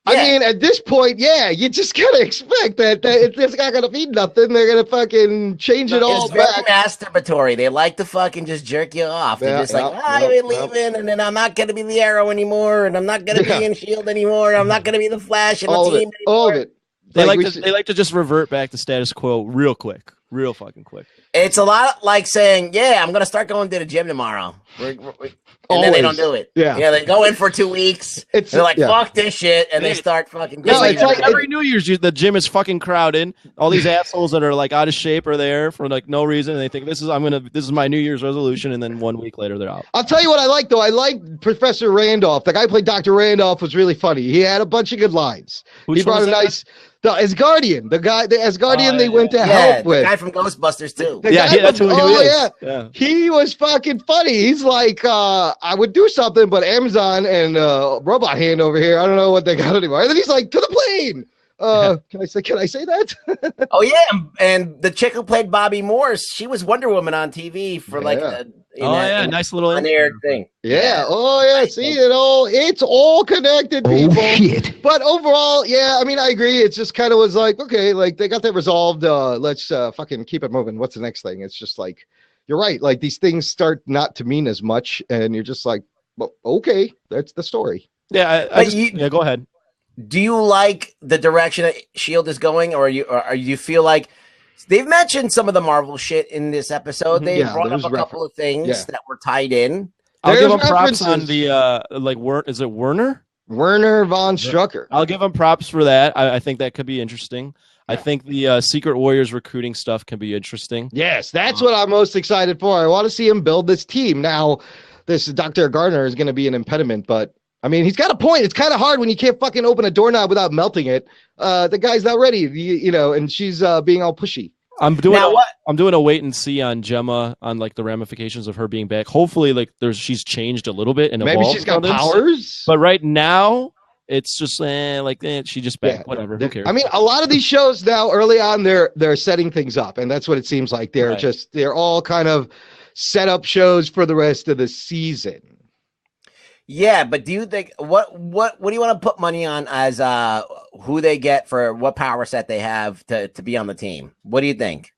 I mean, at this point, you just gotta expect that it's not gonna be nothing. They're gonna fucking change it all back. It's very masturbatory. They like to fucking just jerk you off. They're just I'm leaving, and then I'm not gonna be the Arrow anymore, and I'm not gonna be in Shield anymore. I'm not gonna be the Flash and the team anymore. All of it. They like to just revert back to status quo real quick. Real fucking quick. It's a lot like saying, I'm going to start going to the gym tomorrow. And then they don't do it. Yeah. They go in for 2 weeks. They're like, fuck this shit. And they start fucking. It's like every New Year's, the gym is fucking crowded. All these assholes that are like out of shape are there for like no reason. And they think this is my New Year's resolution. And then 1 week later, they're out. I'll tell you what I like, though. I like Professor Randolph. The guy who played Dr. Randolph was really funny. He had a bunch of good lines. He brought a nice. The Asgardian, the Asgardian they went to help with. The guy from Ghostbusters too. That's who he is. Yeah. He was fucking funny. He's like, I would do something, but Amazon and Robot Hand over here, I don't know what they got anymore. And then he's like, to the plane. Can I say that? Oh yeah, and the chick who played Bobby Morse, she was Wonder Woman on TV for nice little on-air thing. Yeah. Oh yeah. See it's all connected, people. Oh, shit. But overall, I mean, I agree. It's just kind of was like, okay, like they got that resolved. Let's fucking keep it moving. What's the next thing? It's just like, you're right. Like these things start not to mean as much, and you're just like, well, okay, that's the story. Yeah. Go ahead. Do you like the direction that Shield is going, or you feel like they've mentioned some of the Marvel shit in this episode? They brought up a couple of things that were tied in. I'll give them props on the is it Werner? Werner von Strucker. I'll give them props for that. I think that could be interesting. I think the Secret Warriors recruiting stuff can be interesting. Yes, that's what I'm most excited for. I want to see him build this team. Now, this Dr. Gardner is going to be an impediment, but I mean, he's got a point. It's kind of hard when you can't fucking open a doorknob without melting it. The guy's not ready, and she's being all pushy. I'm doing a wait and see on Gemma on like the ramifications of her being back. Hopefully, like she's changed a little bit and maybe she's got powers. But right now, it's just she just back. Whatever. Who cares? I mean, a lot of these shows now, early on, they're setting things up, and that's what it seems like. They're all kind of set up shows for the rest of the season. Yeah, but do you think what do you want to put money on as who they get for what power set they have to be on the team? What do you think?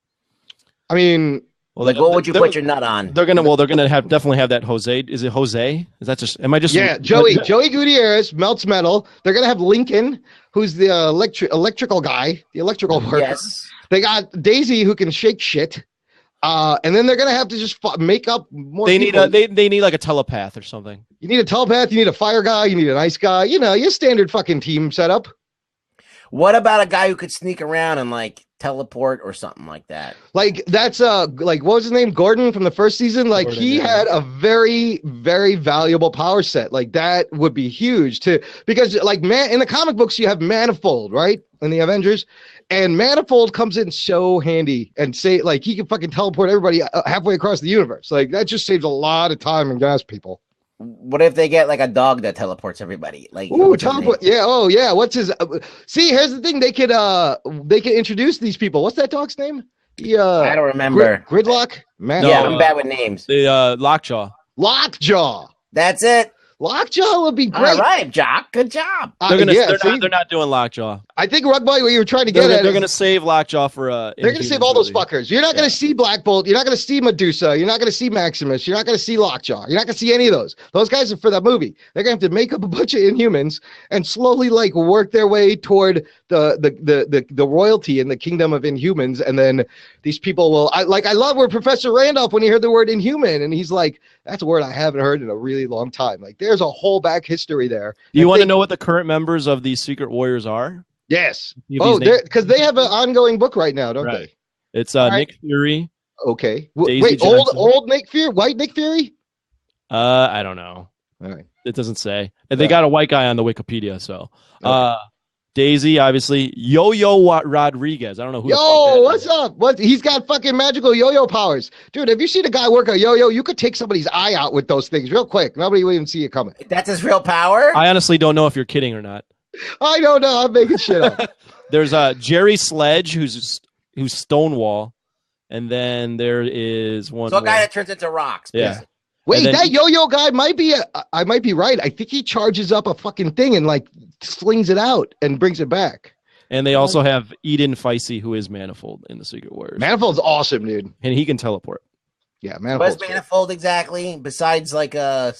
I mean, Well, Like, what would you put your nut on? They're gonna definitely have that Jose. Is it Jose? Is that just? Am I just? Yeah, Joey Gutierrez melts metal. They're gonna have Lincoln, who's the electrical guy, the electrical worker. Yes. They got Daisy, who can shake shit. And then they're gonna have to just make up more. They people. they need like a telepath or something. You need a telepath. You need a fire guy. You need an ice guy. You know, your standard fucking team setup. What about a guy who could sneak around and like teleport or something like that? Like that's like what was his name? Gordon from the first season. Like Gordon, he had a very, very valuable power set. Like that would be huge too, because like in the comic books you have Manifold, right? In the Avengers, and Manifold comes in so handy and say like he can fucking teleport everybody halfway across the universe. Like that just saves a lot of time and gas people. What if they get like a dog that teleports everybody? Like, ooh, teleport. Yeah. Oh, yeah. What's his? See, here's the thing. They could introduce these people. What's that dog's name? I don't remember. Gridlock. Man. Yeah, I'm bad with names. The Lockjaw. Lockjaw. That's it. Lockjaw would be great. All right, Jock. Good job. They're not doing Lockjaw. I think Rug Boy, what you were trying to get they're at, they're going to save Lockjaw for they're going to save all those fuckers. You're not going to see Black Bolt. You're not going to see Medusa. You're not going to see Maximus. You're not going to see Lockjaw. You're not going to see any of those. Those guys are for that movie. They're going to have to make up a bunch of Inhumans and slowly like work their way toward the royalty in the kingdom of Inhumans, and then these people will. I love where Professor Randolph, when he heard the word Inhuman, and he's like, "That's a word I haven't heard in a really long time." Like, there's a whole back history there. You want to know what the current members of these Secret Warriors are? Yes. Oh, because they have an ongoing book right now, don't they? It's Nick Fury. Okay. Daisy Wait, Johnson. old Nick Fury, white Nick Fury? I don't know. All right. It doesn't say. And they got a white guy on the Wikipedia, so. Okay. Daisy, obviously. Yo-Yo Rodriguez. I don't know who. Yo, what's up? What? He's got fucking magical yo-yo powers. Dude, have you seen a guy work a yo-yo? You could take somebody's eye out with those things real quick. Nobody will even see it coming. That's his real power? I honestly don't know if you're kidding or not. I don't know. I'm making shit up. There's Jerry Sledge, who's Stonewall. And then there is one. So a guy that turns into rocks. Yeah. Basically. Wait, that yo-yo guy might be. I might be right. I think he charges up a fucking thing and like slings it out and brings it back. And they also have Eden Feisty, who is Manifold in the Secret Warriors. Manifold's awesome, dude. And he can teleport. Yeah, Manifold. What's Manifold exactly? Besides like a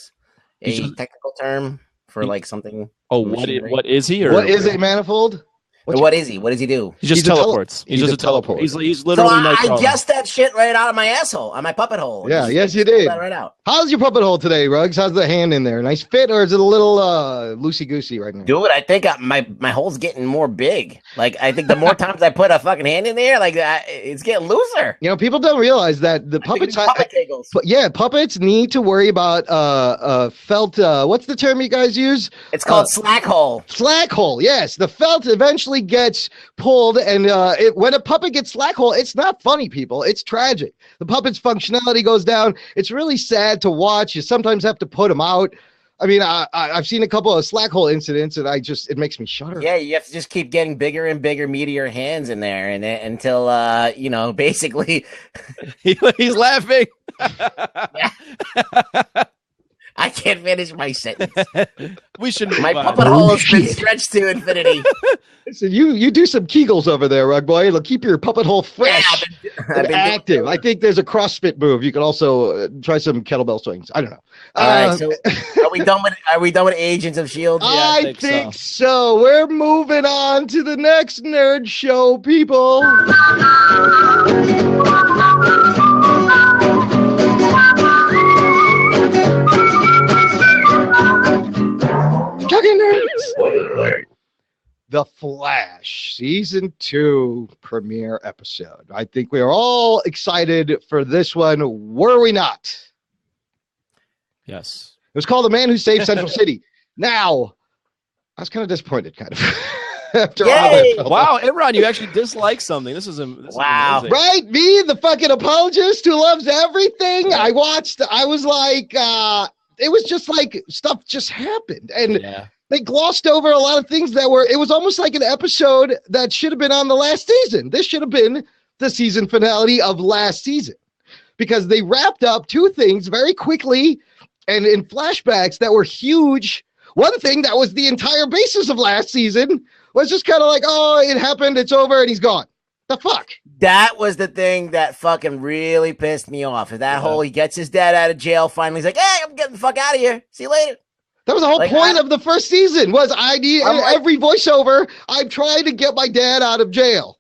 technical term for like something. Oh, what is he? Or what is a Manifold? What is he? What does he do? He just teleports. He's just a teleport. He's literally. So I guessed that shit right out of my asshole, on my puppet hole. Yeah, yes, you did. That right out. How's your puppet hole today, Ruggs? How's the hand in there? Nice fit, or is it a little loosey goosey right now? Dude, I think my hole's getting more big. Like I think the more times I put a fucking hand in there, like it's getting looser. You know, people don't realize that the puppets. Puppets need to worry about felt. What's the term you guys use? It's called slack hole. Slack hole. Yes, the felt eventually gets pulled, and when a puppet gets slack hole, it's not funny, people. It's tragic. The puppet's functionality goes down. It's really sad to watch. You sometimes have to put them out. I mean, I've seen a couple of slack hole incidents, and it makes me shudder. Yeah, you have to just keep getting bigger and bigger, meatier hands in there, and until basically, he's laughing. I can't finish my sentence. We should. My puppet hole has been stretched to infinity. So you do some Kegels over there, Rug Boy. It'll keep your puppet hole fresh and active. I think there's a CrossFit move. You can also try some kettlebell swings. I don't know. All right, so are we done with Agents of S.H.I.E.L.D.? Yeah, I think so. We're moving on to the next nerd show, people. The Flash Season 2 premiere episode. I think we are all excited for this one, were we not? Yes. It was called The Man Who Saved Central City. Now, I was kind of disappointed, kind of. After all that. Wow, Imran, you actually dislike something. This is wow. Right? Me, the fucking apologist who loves everything. I was like, it was just like stuff just happened. And they glossed over a lot of things it was almost like an episode that should have been on the last season. This should have been the season finale of last season, because they wrapped up two things very quickly and in flashbacks that were huge. One thing that was the entire basis of last season was just kind of like, oh, it happened, it's over, and he's gone. The fuck? That was the thing that fucking really pissed me off. Is that whole he gets his dad out of jail finally. He's like, hey, I'm getting the fuck out of here. See you later. That was the whole Like, point of the first season was I need every voiceover. I'm trying to get my dad out of jail.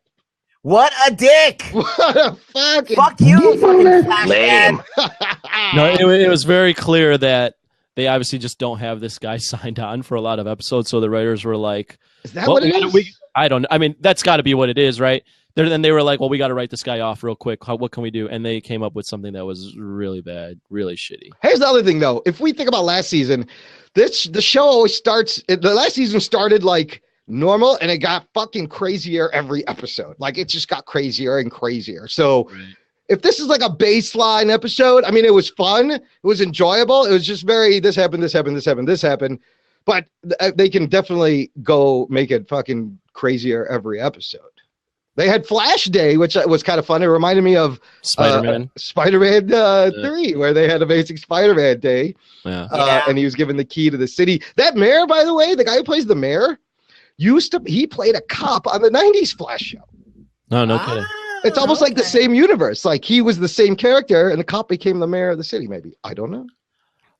What a dick. What a fucking Fuck you, fucking Flash Lame. dad. No, it was very clear that they obviously just don't have this guy signed on for a lot of episodes. So the writers were like, Is that what it is? I don't know. I mean, that's got to be what it is, right? Then they were like, well, we got to write this guy off real quick. What can we do? And they came up with something that was really bad, really shitty. Here's the other thing, though. If we think about last season, the show always starts. The last season started like normal, and it got fucking crazier every episode. Like it just got crazier and crazier. So if this is like a baseline episode, I mean, it was fun. It was enjoyable. It was just very this happened, this happened, this happened, this happened. But they can definitely go make it fucking crazier every episode. They had Flash Day, which was kind of fun. It reminded me of Spider-Man. Spider-Man 3, where they had Amazing Spider-Man Day. Yeah. And he was given the key to the city. That mayor, by the way, the guy who plays the mayor, he played a cop on the 90s Flash show. No kidding. It's almost like the same universe. Like he was the same character and the cop became the mayor of the city, maybe. I don't know.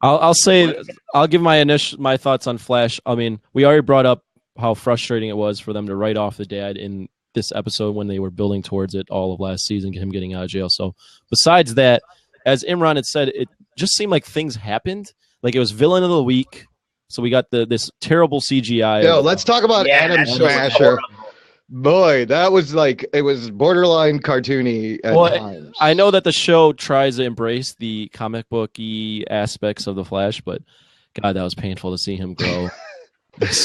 I'll give my thoughts on Flash. I mean, we already brought up how frustrating it was for them to write off the dad in this episode when they were building towards it all of last season, him getting out of jail. So besides that, as Imran had said, it just seemed like things happened. Like it was villain of the week. So we got this terrible CGI. Yo, let's talk about Adam Smasher. Boy, that was like, it was borderline cartoony at times. I know that the show tries to embrace the comic booky aspects of the Flash, but God, that was painful to see him grow.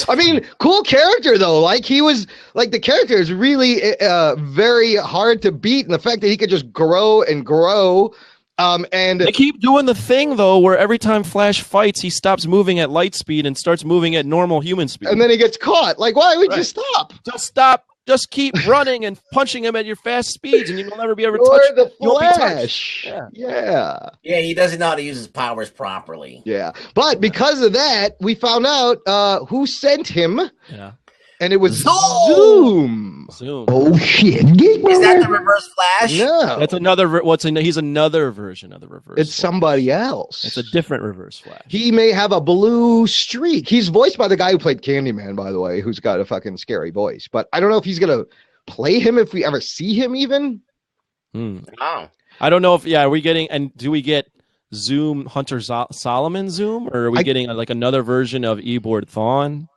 I mean, cool character though. Like he was like the character is really very hard to beat, and the fact that he could just grow and grow. And they keep doing the thing though, where every time Flash fights, he stops moving at light speed and starts moving at normal human speed. And then he gets caught. Like, why would you stop? Just stop. Just keep running and punching him at your fast speeds, and you will never be able to Or touch. the You won't be touched. Flash. Yeah. Yeah, he doesn't know how to use his powers properly. Yeah. But because of that, we found out who sent him. Yeah. And it was Zoom. Oh shit! Is that the Reverse Flash? No, That's another. He's another version of the Reverse. it's somebody else. It's a different Reverse Flash. He may have a blue streak. He's voiced by the guy who played Candyman, by the way, who's got a fucking scary voice. But I don't know if he's gonna play him if we ever see him even. Oh. I don't know if are we getting do we get Zoom Hunter Solomon Zoom, or are we getting like another version of Ebord Thawne?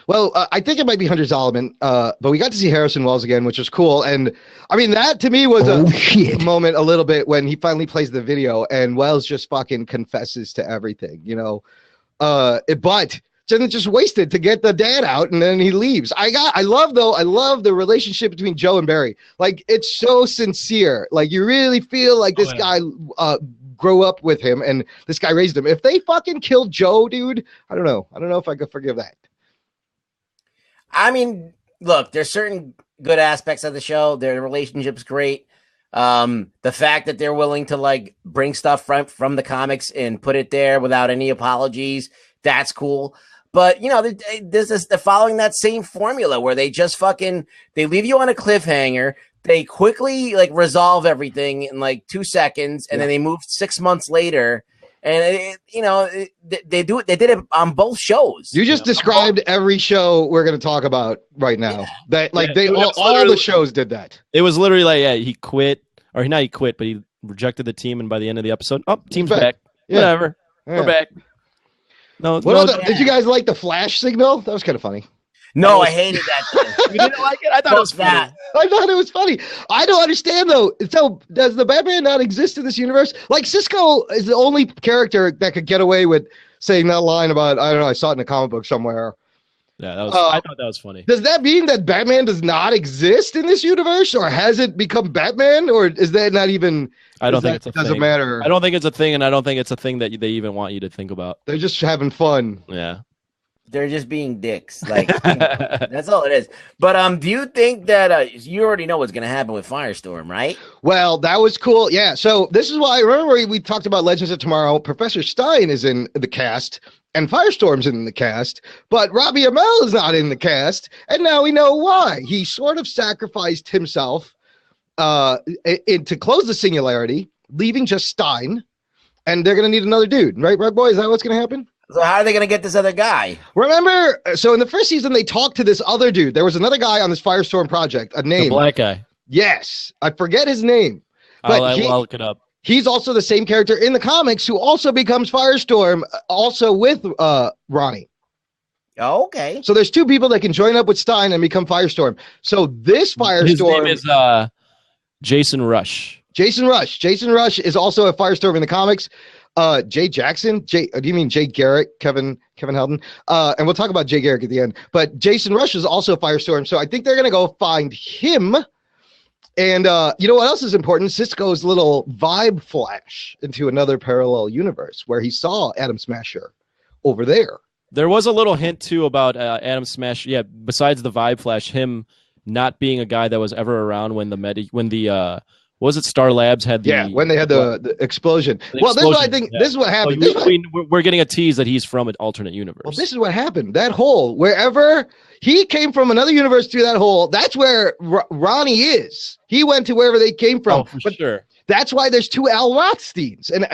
Well, I think it might be Hunter Zolomon, but we got to see Harrison Wells again, which was cool. And I mean, that to me was a moment a little bit when he finally plays the video and Wells just fucking confesses to everything, you know. But just wasted to get the dad out and then he leaves. I love the relationship between Joe and Barry. Like it's so sincere. Like you really feel like this guy grew up with him and this guy raised him. If they fucking killed Joe, dude, I don't know if I could forgive that. I mean, look, there's certain good aspects of the show. Their relationship's great. The fact that they're willing to like bring stuff from the comics and put it there without any apologies, that's cool. But you know, they're following that same formula where they just they leave you on a cliffhanger. They quickly like resolve everything in like 2 seconds, and then they move 6 months later. And they did it on both shows. You just described every show we're going to talk about right now. Yeah. That all the shows did that. It was literally like he quit, or not he quit, but he rejected the team, and by the end of the episode, team's back. back. Yeah. Whatever, Yeah. we're back. No, Did you guys like the flash signal? That was kind of funny. No, I hated that thing. you didn't like it? I thought it was funny. I thought it was funny. I don't understand though. So does the Batman not exist in this universe? Like Cisco is the only character that could get away with saying that line about, I don't know, I saw it in a comic book somewhere. Yeah, that was. I thought that was funny. Does that mean that Batman does not exist in this universe, or has it become Batman, or is that not even? I don't think it's a doesn't thing. matter. I don't think it's a thing, and I don't think it's a thing that they even want you to think about. They're just having fun. Yeah. They're just being dicks. Like that's all it is. But do you think that you already know what's going to happen with Firestorm, right? Well, that was cool. Yeah. So this is why I remember we talked about Legends of Tomorrow. Professor Stein is in the cast, and Firestorm's in the cast, but Robbie Amell is not in the cast, and now we know why. He sort of sacrificed himself to close the singularity, leaving just Stein, and they're going to need another dude, right, Rug Boy? Is that what's going to happen? So how are they going to get this other guy? Remember, so in the first season, they talked to this other dude. There was another guy on this Firestorm project, a name. The black guy. Yes. I forget his name. But I'll look it up. He's also the same character in the comics who also becomes Firestorm, also with Ronnie. Oh, okay. So there's two people that can join up with Stein and become Firestorm. So this Firestorm... His name is Jason Rush. Jason Rush. Jason Rush is also a Firestorm in the comics. Jay Jackson, do you mean Jay Garrick, Kevin Helden? And we'll talk about Jay Garrick at the end. But Jason Rush is also Firestorm, so I think they're gonna go find him. And you know what else is important? Cisco's little vibe flash into another parallel universe where he saw Atom Smasher over there. There was a little hint too about Atom Smasher. Yeah, besides the vibe flash, him not being a guy that was ever around when the was it Star Labs had the when they had the explosion. This is what I think. Yeah. This is what happened. We're getting a tease that he's from an alternate universe. Well, this is what happened. That hole, wherever he came from, another universe through that hole. That's where Ronnie is. He went to wherever they came from. Oh, for sure. That's why there's two Al Rothsteins, and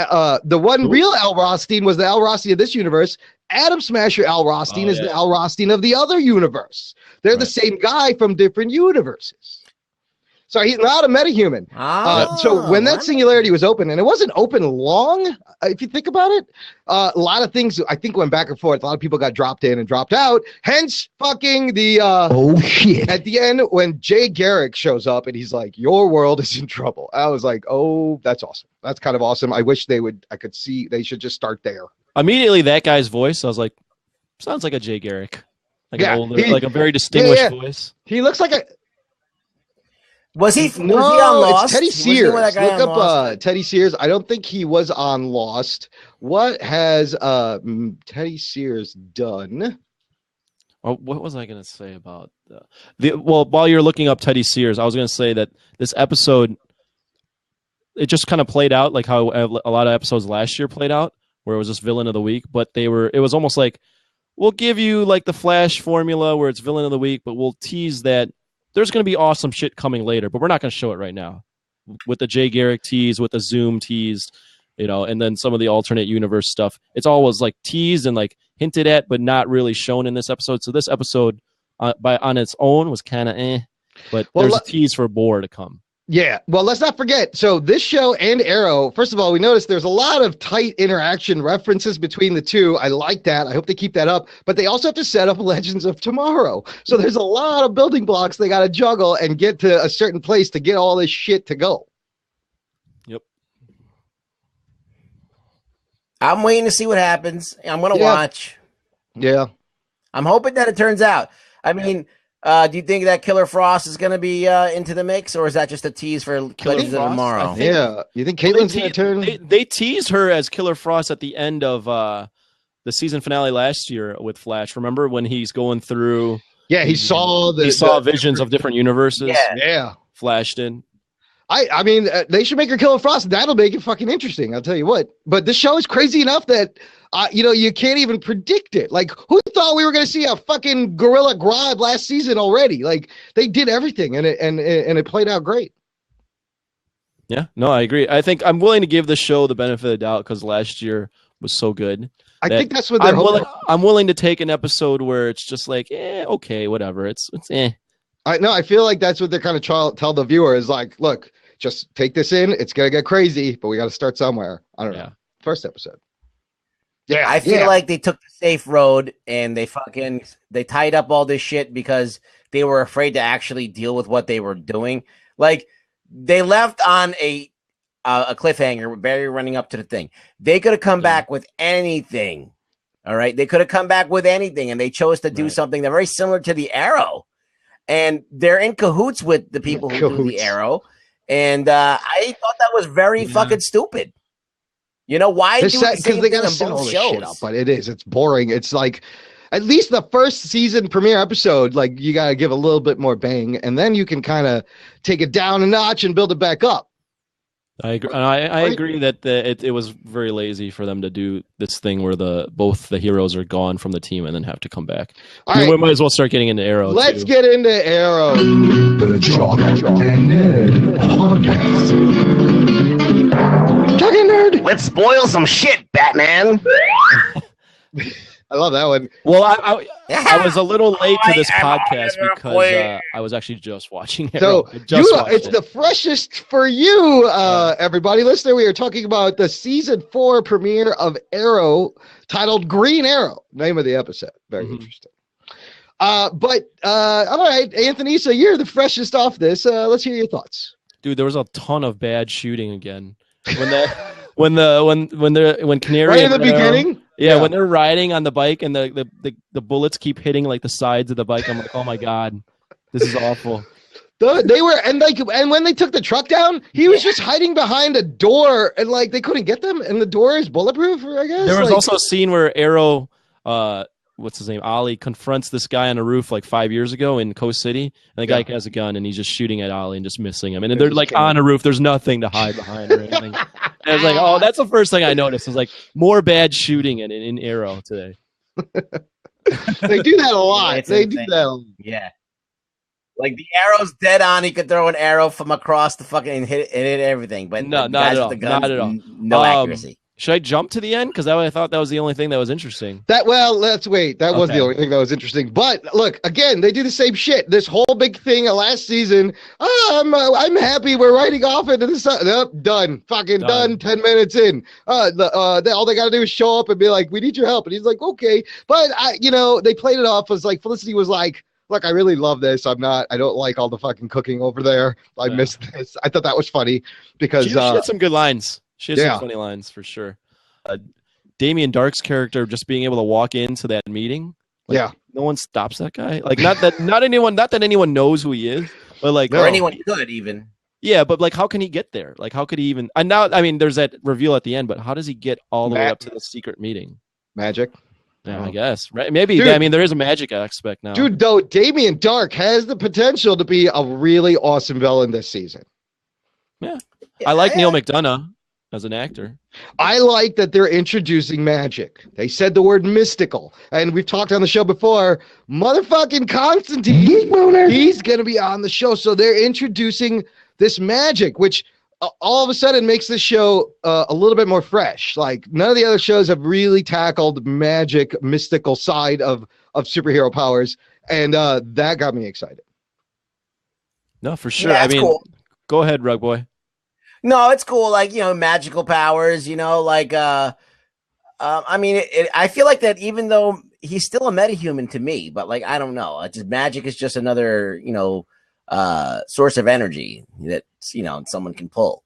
the one real Al Rothstein was the Al Rothstein of this universe. Atom Smasher Al Rothstein is the Al Rothstein of the other universe. They're the same guy from different universes. So he's not a metahuman. So when that singularity was open, and it wasn't open long, if you think about it, a lot of things I think went back and forth. A lot of people got dropped in and dropped out. Hence, fucking the oh shit! At the end, when Jay Garrick shows up and he's like, "Your world is in trouble," I was like, "Oh, that's awesome. That's kind of awesome." I wish they would. I could see they should just start there. Immediately, that guy's voice, I was like, "Sounds like a Jay Garrick, like an older, like a very distinguished voice." He looks like a. Was he on Lost? It's Teddy Sears. Look up Teddy Sears. I don't think he was on Lost. What has Teddy Sears done? Oh, what was I going to say about well, while you're looking up Teddy Sears, I was going to say that this episode, it just kind of played out like how a lot of episodes last year played out, where it was just villain of the week, but it was almost like, we'll give you like the Flash formula where it's villain of the week, but we'll tease that there's going to be awesome shit coming later, but we're not going to show it right now. With the Jay Garrick tease, with the Zoom tease, and then some of the alternate universe stuff. It's always like teased and like hinted at, but not really shown in this episode. So this episode on its own was kind of but there's a tease for more to come. Yeah, well, let's not forget. So this show and Arrow, first of all, we noticed there's a lot of tight interaction references between the two. I like that. I hope they keep that up. But they also have to set up Legends of Tomorrow. So there's a lot of building blocks they got to juggle and get to a certain place to get all this shit to go. Yep. I'm waiting to see what happens. I'm going to watch. Yeah. I'm hoping that it turns out. I mean... do you think that Killer Frost is going to be into the mix, or is that just a tease for Legends of Tomorrow? Yeah, you think Caitlin's going to turn? They teased her as Killer Frost at the end of the season finale last year with Flash. Remember when he's going through? Yeah, he saw visions of different universes. Yeah, flashed in. I mean, they should make her Killer Frost. That'll make it fucking interesting. I'll tell you what. But this show is crazy enough that. You can't even predict it. Like, who thought we were going to see a fucking Gorilla Grodd last season already? Like, they did everything, and it played out great. Yeah, no, I agree. I think I'm willing to give the show the benefit of the doubt because last year was so good. I think that's what they're hoping. I'm willing to take an episode where it's just like, okay, whatever. It's I feel like that's what they're kind of tell the viewer is like, look, just take this in. It's going to get crazy, but we got to start somewhere. I don't know. First episode. Yeah, I feel like they took the safe road and they tied up all this shit because they were afraid to actually deal with what they were doing. Like they left on a cliffhanger with Barry running up to the thing. They could have come back with anything. All right, they could have come back with anything, and they chose to do something that very similar to the Arrow. And they're in cahoots with the people who do the Arrow. And I thought that was very fucking stupid. You know why? Because they got to set all this shit up, but it's boring. It's like at least the first season premiere episode, like you got to give a little bit more bang, and then you can kind of take it down a notch and build it back up. I agree. And I agree that it was very lazy for them to do this thing where both the heroes are gone from the team and then have to come back. All We right, might as well start getting into Arrow. let's too. get into Arrow. The Jock and Nerd Podcast. Jock and Nerd. Let's spoil some shit, Batman. I love that one. Well, I was a little late to this I am podcast on because point. I was actually just watching So Arrow. I just watched it's it. the freshest for you, everybody. Listener, we are talking about the season 4 premiere of Arrow, titled Green Arrow. Name of the episode. Very interesting. But all right, Anthony. So you're the freshest off this. Let's hear your thoughts. Dude, there was a ton of bad shooting again. When Canary Right in and the Arrow- beginning. Yeah, when they're riding on the bike and the bullets keep hitting like the sides of the bike, I'm like, oh my god, this is awful. They were and when they took the truck down, he was just hiding behind a door and like they couldn't get them, and the door is bulletproof. I guess There was like, also a scene where Arrow, what's his name, Ollie, confronts this guy on a roof like 5 years ago in Coast City, and the guy has a gun and he's just shooting at Ollie and just missing him. And they're like on a roof, there's nothing to hide behind or anything. And I was like, oh, that's the first thing I noticed. It was like more bad shooting in Arrow today. they do that a lot. It's They insane. do that. A lot. Yeah. Like the arrow's dead on, he could throw an arrow from across the fucking and hit everything. But No, the not guys at all. with the guns, Not at all. No accuracy. Should I jump to the end? Because I thought that was the only thing that was interesting. Let's wait. That was the Okay. only thing that was interesting. But look, again, they do the same shit. This whole big thing of last season. I'm happy we're writing off into the sun. Nope, done. Fucking done. 10 minutes in. All they got to do is show up and be like, "We need your help," and he's like, "Okay." But they played it off as like Felicity was like, "Look, I really love this. I don't like all the fucking cooking over there. I missed this." I thought that was funny because She had some good lines. She has yeah. some funny lines for sure. Damien Dark's character just being able to walk into that meeting. Like, no one stops that guy. Like not that anyone knows who he is, but like Or anyone could even. Yeah, but like how can he get there? Like how could he even? And now I mean, there's that reveal at the end, but how does he get all the way up to the secret meeting? Magic. Yeah, I guess. Right? Maybe. Dude. I mean, there is a magic aspect now. Dude, though, Damien Dark has the potential to be a really awesome villain this season. Yeah. I like Neil McDonough as an actor. I like that they're introducing magic. They said the word mystical. And we've talked on the show before. Motherfucking Constantine, he's going to be on the show. So they're introducing this magic, which all of a sudden makes this show a little bit more fresh. Like none of the other shows have really tackled magic, mystical side of superhero powers. And that got me excited. No, for sure. Yeah, I mean, cool. Go ahead, Rug Boy. No, it's cool. Like, magical powers, like, I mean, I feel like that even though he's still a metahuman to me, but like, I don't know. It's just, magic is just another, source of energy that, someone can pull.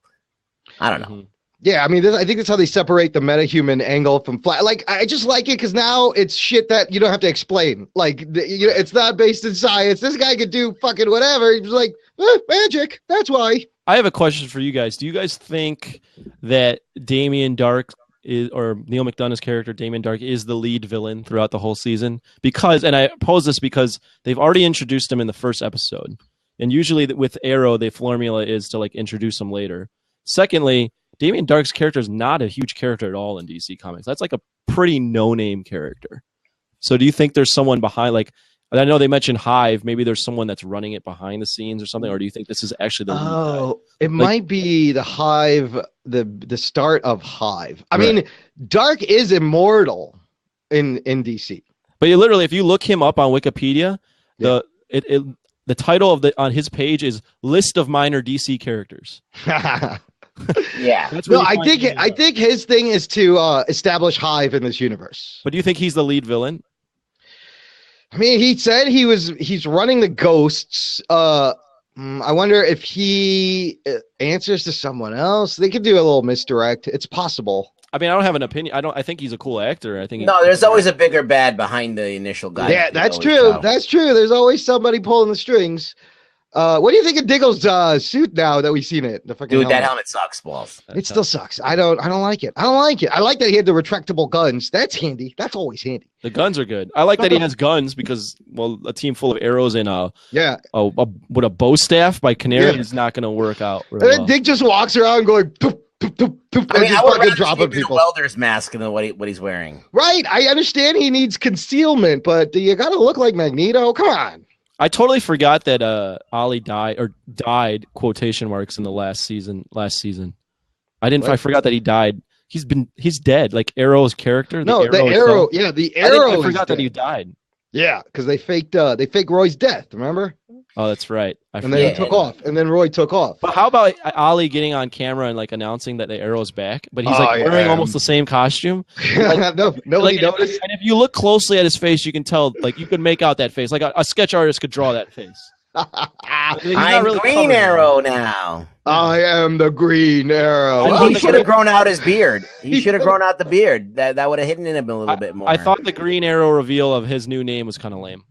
I don't know. Mm-hmm. Yeah, I mean, I think that's how they separate the metahuman angle from flat. Like, I just like it because now it's shit that you don't have to explain. Like, it's not based in science. This guy could do fucking whatever. He's like, magic. That's why. I have a question for you guys. Do you guys think that Damien Dark or Neil McDonough's character, Damien Dark, is the lead villain throughout the whole season? And I pose this because they've already introduced him in the first episode. And usually with Arrow, the formula is to like introduce him later. Secondly, Damien Dark's character is not a huge character at all in DC Comics. That's like a pretty no-name character. So do you think there's someone behind, like, I know they mentioned Hive. Maybe there's someone that's running it behind the scenes or something. Or do you think this is actually the lead guy? It might be the Hive, the start of Hive. I mean, Dark is immortal in DC. But you literally, if you look him up on Wikipedia, the title on his page is List of Minor DC Characters. Yeah. That's No, really I think his thing is to establish Hive in this universe. But do you think he's the lead villain? I mean, he said he's running the ghosts. I wonder if he answers to someone else. They could do a little misdirect. It's possible. I mean, I don't have an opinion. I think he's a cool actor. I think No, there's always a bigger bad behind the initial guy. Yeah, that's true. That's true. There's always somebody pulling the strings. What do you think of Diggle's suit now that we've seen it? The fucking Dude, that helmet sucks, balls. It still sucks. I don't like it. I don't like it. I like that he had the retractable guns. That's handy. That's always handy. The guns are good. I like that he has guns because, well, a team full of arrows and Yeah. with a bow staff by Canary is not going to work out. And then Dig just walks around going, poop, poop, poop, poop, I mean, and just I would fucking rather dropping see the people. welder's mask than what he's wearing. Right. I understand he needs concealment, but you got to look like Magneto. Come on. I totally forgot that Ollie died quotation marks in the last season. I forgot that he died. He's dead. Like Arrow's character. The Arrow. Yeah, the Arrow. I forgot that he died. Yeah, because they faked Roy's death. Remember? Oh, that's right. And then he took off. And then Roy took off. But how about Ollie getting on camera and like announcing that the Arrow's back? But he's wearing almost the same costume. Like, nobody noticed. And if you look closely at his face, you can tell. Like you could make out that face. Like a sketch artist could draw that face. I'm really Green Arrow now. I am the Green Arrow. He should have grown out his beard. He should have grown out the beard. That would have hidden him a little bit more. I thought the Green Arrow reveal of his new name was kind of lame.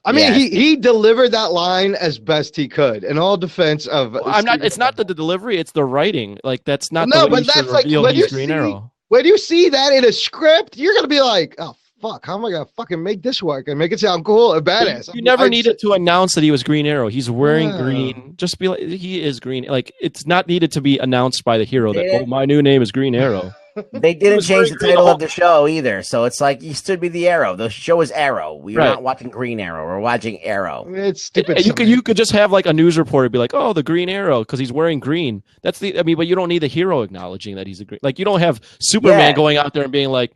I mean, he delivered that line as best he could. In all defense of, It's not the delivery; it's the writing. Like that's not. No, the way but that's like when you Green see Arrow. when you see that in a script, you're gonna be like, oh fuck, how am I gonna fucking make this work and make it sound cool and badass? You never needed to announce that he was Green Arrow. He's wearing green. Just be like, he is green. Like it's not needed to be announced by the hero that my new name is Green Arrow. They didn't change the title of the show either, so it's like you should be the Arrow. The show is Arrow. We're not watching Green Arrow. We're watching Arrow. It's stupid. You could just have like a news reporter be like, "Oh, the Green Arrow," because he's wearing green. But you don't need the hero acknowledging that he's a green. Like you don't have Superman going out there and being like,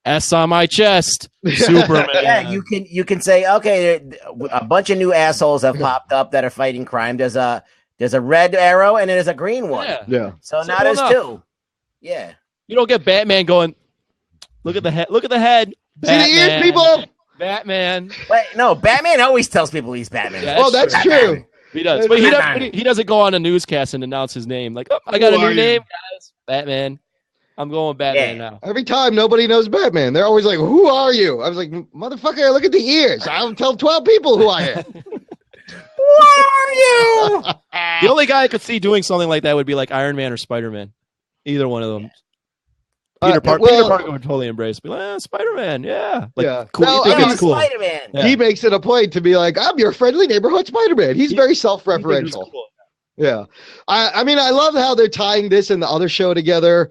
"S on my chest, Superman." Yeah, you can say, okay, a bunch of new assholes have popped up that are fighting crime. There's a red arrow and there's a green one. Yeah. So now there's two. Yeah. You don't get Batman going, look at the head. Look at the head. Batman. See the ears, people? Batman. Wait, no, Batman always tells people he's Batman. Yeah, that's true. He does. But he doesn't go on a newscast and announce his name. Like, oh, I got a new name, guys. Batman. I'm going with Batman now. Every time, nobody knows Batman. They're always like, who are you? I was like, motherfucker, look at the ears. I'll tell 12 people who I am. Who are you? The only guy I could see doing something like that would be like Iron Man or Spider-Man. Either one of them. Peter Parker would totally embrace. Be like, Spider-Man, cool. No, it's cool. Spider-Man. Yeah. He makes it a point to be like, I'm your friendly neighborhood Spider-Man. He's very self-referential. Cool. Yeah. I mean, I love how they're tying this and the other show together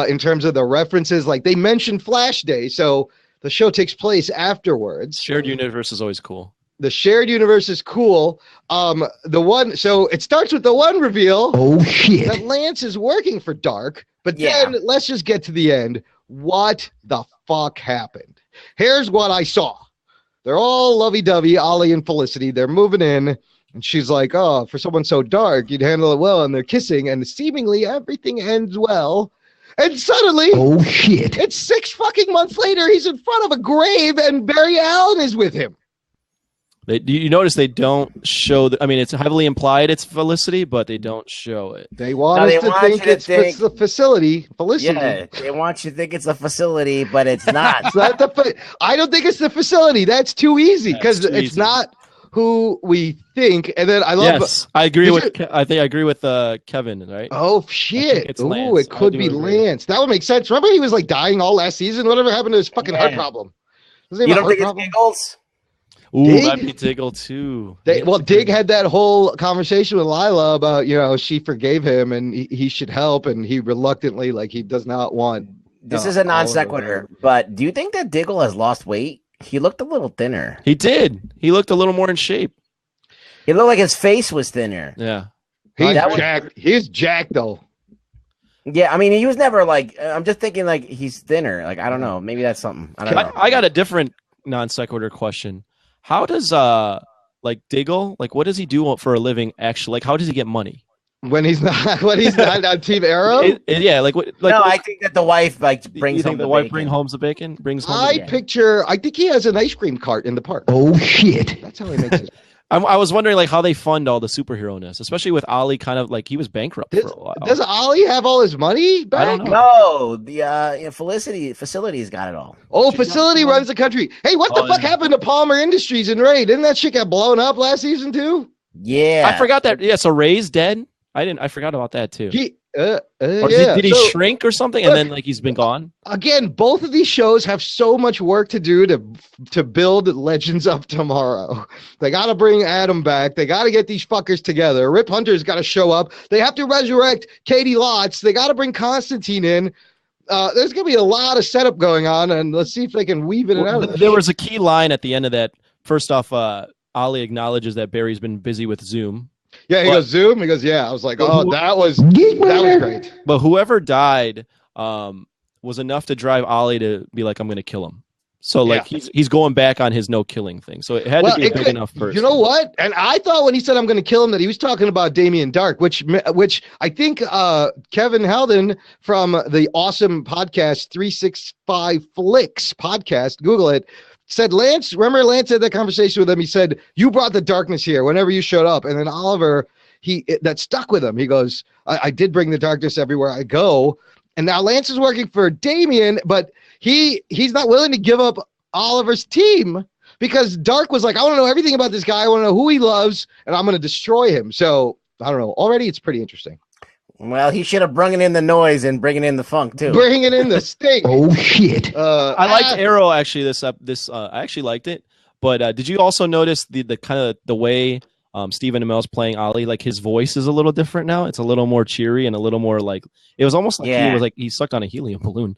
in terms of the references. Like, they mentioned Flash Day, so the show takes place afterwards. Shared universe is always cool. The shared universe is cool. So it starts with the one reveal. Oh, shit. That Lance is working for Dark. But then let's just get to the end. What the fuck happened? Here's what I saw. They're all lovey-dovey, Ollie and Felicity. They're moving in. And she's like, oh, for someone so dark, you'd handle it well. And they're kissing. And seemingly everything ends well. And suddenly, oh, shit. It's 6 fucking months later. He's in front of a grave and Barry Allen is with him. You notice they don't show it's heavily implied it's Felicity, but they don't show it. They want us to think it's the facility, Felicity. Yeah, they want you to think it's a facility, but it's not. I don't think it's the facility. That's too easy because it's not who we think. And then I love. Yes, I agree with. I think I agree with Kevin. Right? Oh shit! Oh, it could be Lance. That would make sense. Remember, he was like dying all last season. Whatever happened to his fucking heart problem? You don't think it's Giggles? Ooh, that'd be Diggle too. Dig had that whole conversation with Lila about, she forgave him and he should help, and he reluctantly, like, he does not want. This is a non sequitur, but do you think that Diggle has lost weight? He looked a little thinner. He did. He looked a little more in shape. He looked like his face was thinner. Yeah. He's jacked. He's jacked though. Yeah, I mean, he was never like. I'm just thinking like he's thinner. Like I don't know. Maybe that's something. I don't know. I got a different non sequitur question. How does Diggle, like, what does he do for a living? Actually, like, how does he get money when he's not on Team Arrow? I think that the wife brings. You think the wife brings home the bacon? I think he has an ice cream cart in the park. Oh shit! That's how he makes it. I was wondering like how they fund all the superhero-ness, especially with Ollie kind of like he was bankrupt for a while. Does Ollie have all his money back? I don't know. No, the facility's got it all. Oh, Facility runs the country. Hey, what the fuck happened to Palmer Industries and Raid? Didn't that shit get blown up last season too? Yeah. I forgot that. Yeah, so Ray's dead. I forgot about that too. Or Yeah. did he So, shrink or something, look, and then like he's been gone? again, both of these shows have so much work to do to build Legends of Tomorrow. They got to bring Adam back. They got to get these fuckers together. Rip Hunter's got to show up. They have to resurrect Katie Lotz. They got to bring Constantine in. There's going to be a lot of setup going on, and let's see if they can weave it out. There was a key line at the end of that. First off, Ollie acknowledges that Barry's been busy with Zoom. Yeah, he goes Zoom. He goes, yeah. I was like, oh, that was great. But whoever died was enough to drive Ollie to be like, I'm going to kill him. So like he's going back on his no killing thing. So it had to be a big enough person. You know what? And I thought when he said I'm going to kill him that he was talking about Damien Dark, which I think Kevin Halden from the awesome podcast 365 Flicks podcast, Google it, said Lance. Remember Lance had that conversation with him. He said you brought the darkness here whenever you showed up, and then Oliver that stuck with him. He goes, I did bring the darkness everywhere I go. And now Lance is working for Damien, but he's not willing to give up Oliver's team because Dark was like, I want to know everything about this guy. I want to know who he loves, and I'm going to destroy him. So I don't know. Already, it's pretty interesting. Well, he should have brought in the noise and bringing in the funk too. Bringing in the stink. Oh shit! I liked Arrow actually. I actually liked it. But did you also notice the kind of the way Stephen Amell's playing Ollie? Like his voice is a little different now. It's a little more cheery and a little more like it was almost like he sucked on a helium balloon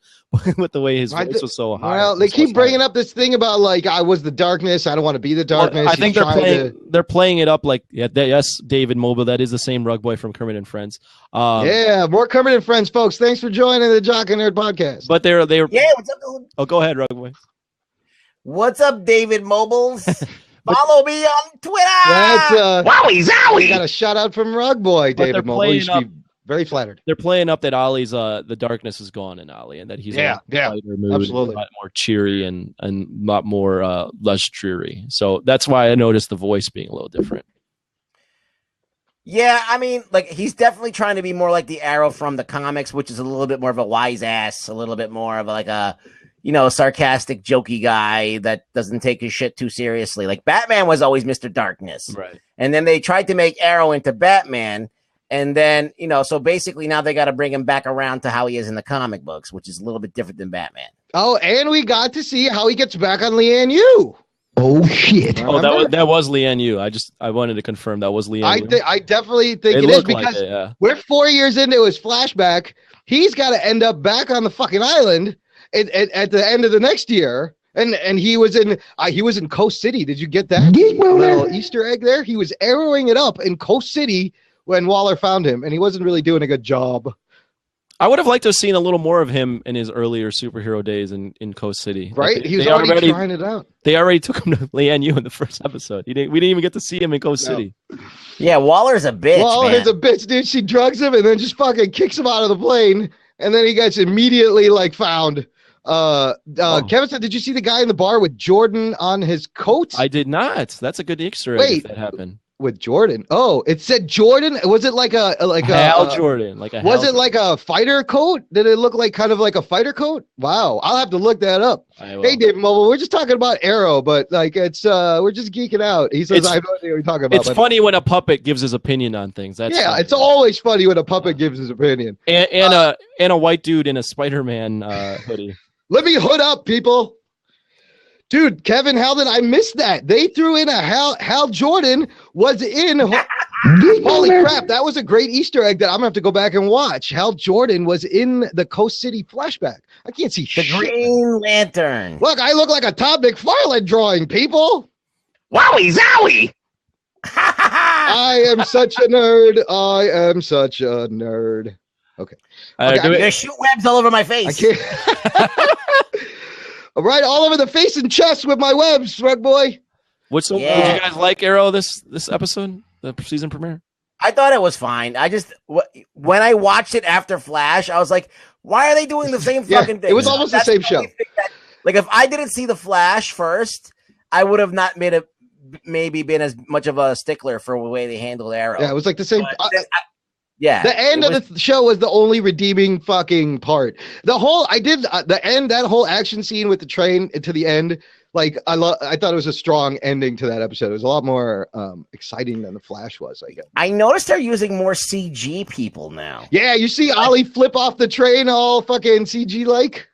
with the way his voice was so high. Well, they keep bringing up this thing about like I was the darkness. I don't want to be the darkness. Well, I think they're playing it up like yes, David Mobile. That is the same rug boy from Kermit and Friends. Yeah, more Kermit and Friends, folks. Thanks for joining the Jock and Nerd podcast. But they're what's up? Oh, go ahead, rug boy. What's up, David Mobiles? Follow me on Twitter. That's Wowie zowie! We got a shout out from Rug Boy, David Mobile. You should be very flattered. They're playing up that Ollie's the darkness is gone in Ollie, and that he's lighter mood, absolutely, a lot more cheery and a lot more less dreary. So that's why I noticed the voice being a little different. Yeah, I mean, like he's definitely trying to be more like the Arrow from the comics, which is a little bit more of a wise ass, a little bit more of like a sarcastic, jokey guy that doesn't take his shit too seriously. Like Batman was always Mr. Darkness. Right. And then they tried to make Arrow into Batman. And then, so basically now they got to bring him back around to how he is in the comic books, which is a little bit different than Batman. Oh, and we got to see how he gets back on Leanne Yu. Oh shit! Oh, that was Leanne Yu. I wanted to confirm that was Leanne Yu. I definitely think it is because we're 4 years into his flashback. He's got to end up back on the fucking island at the end of the next year, and he was in Coast City. Did you get that little Easter egg there? He was arrowing it up in Coast City when Waller found him, and he wasn't really doing a good job. I would have liked to have seen a little more of him in his earlier superhero days in Coast City. Right, he was already trying it out. They already took him to Leanne Yu in the first episode. We didn't even get to see him in Coast City. Yeah, Waller's a bitch. Waller's a bitch, dude. She drugs him and then just fucking kicks him out of the plane, and then he gets immediately found. Kevin said, did you see the guy in the bar with Jordan on his coat? I did not. That's a good Easter egg if that happened. With Jordan. Oh, it said Jordan. Was it like a Hal Jordan? Was it like a fighter coat? Did it look like kind of like a fighter coat? Wow. I'll have to look that up. Hey, David Mobile, we're just talking about Arrow, but it's we're just geeking out. He says I have no idea what you're talking about. It's funny when a puppet gives his opinion on things. It's always funny when a puppet gives his opinion. And a white dude in a Spider-Man hoodie. Let me hood up, people. Dude, Kevin Halden, I missed that. They threw in a Hal Jordan was in. Holy crap, that was a great Easter egg that I'm going to have to go back and watch. Hal Jordan was in the Coast City flashback. I can't see the shit. Green Lantern. Look, I look like a Todd McFarlane drawing, people. Wowie zowie! I am such a nerd. I am such a nerd. Okay. There's shoot webs all over my face. I can't. Right, all over the face and chest with my webs, Rug Boy. Did you guys like Arrow this episode, the season premiere? I thought it was fine. I just when I watched it after Flash, I was like, why are they doing the same fucking thing? It was almost the same show. Like if I didn't see the Flash first, I would have not maybe been as much of a stickler for the way they handled Arrow. Yeah, it was like the same. The end of the show was the only redeeming fucking part. That whole action scene with the train to the end, Like I thought it was a strong ending to that episode. It was a lot more exciting than the Flash was, I guess. I noticed they're using more CG people now. Yeah, you see Ollie flip off the train all fucking CG like.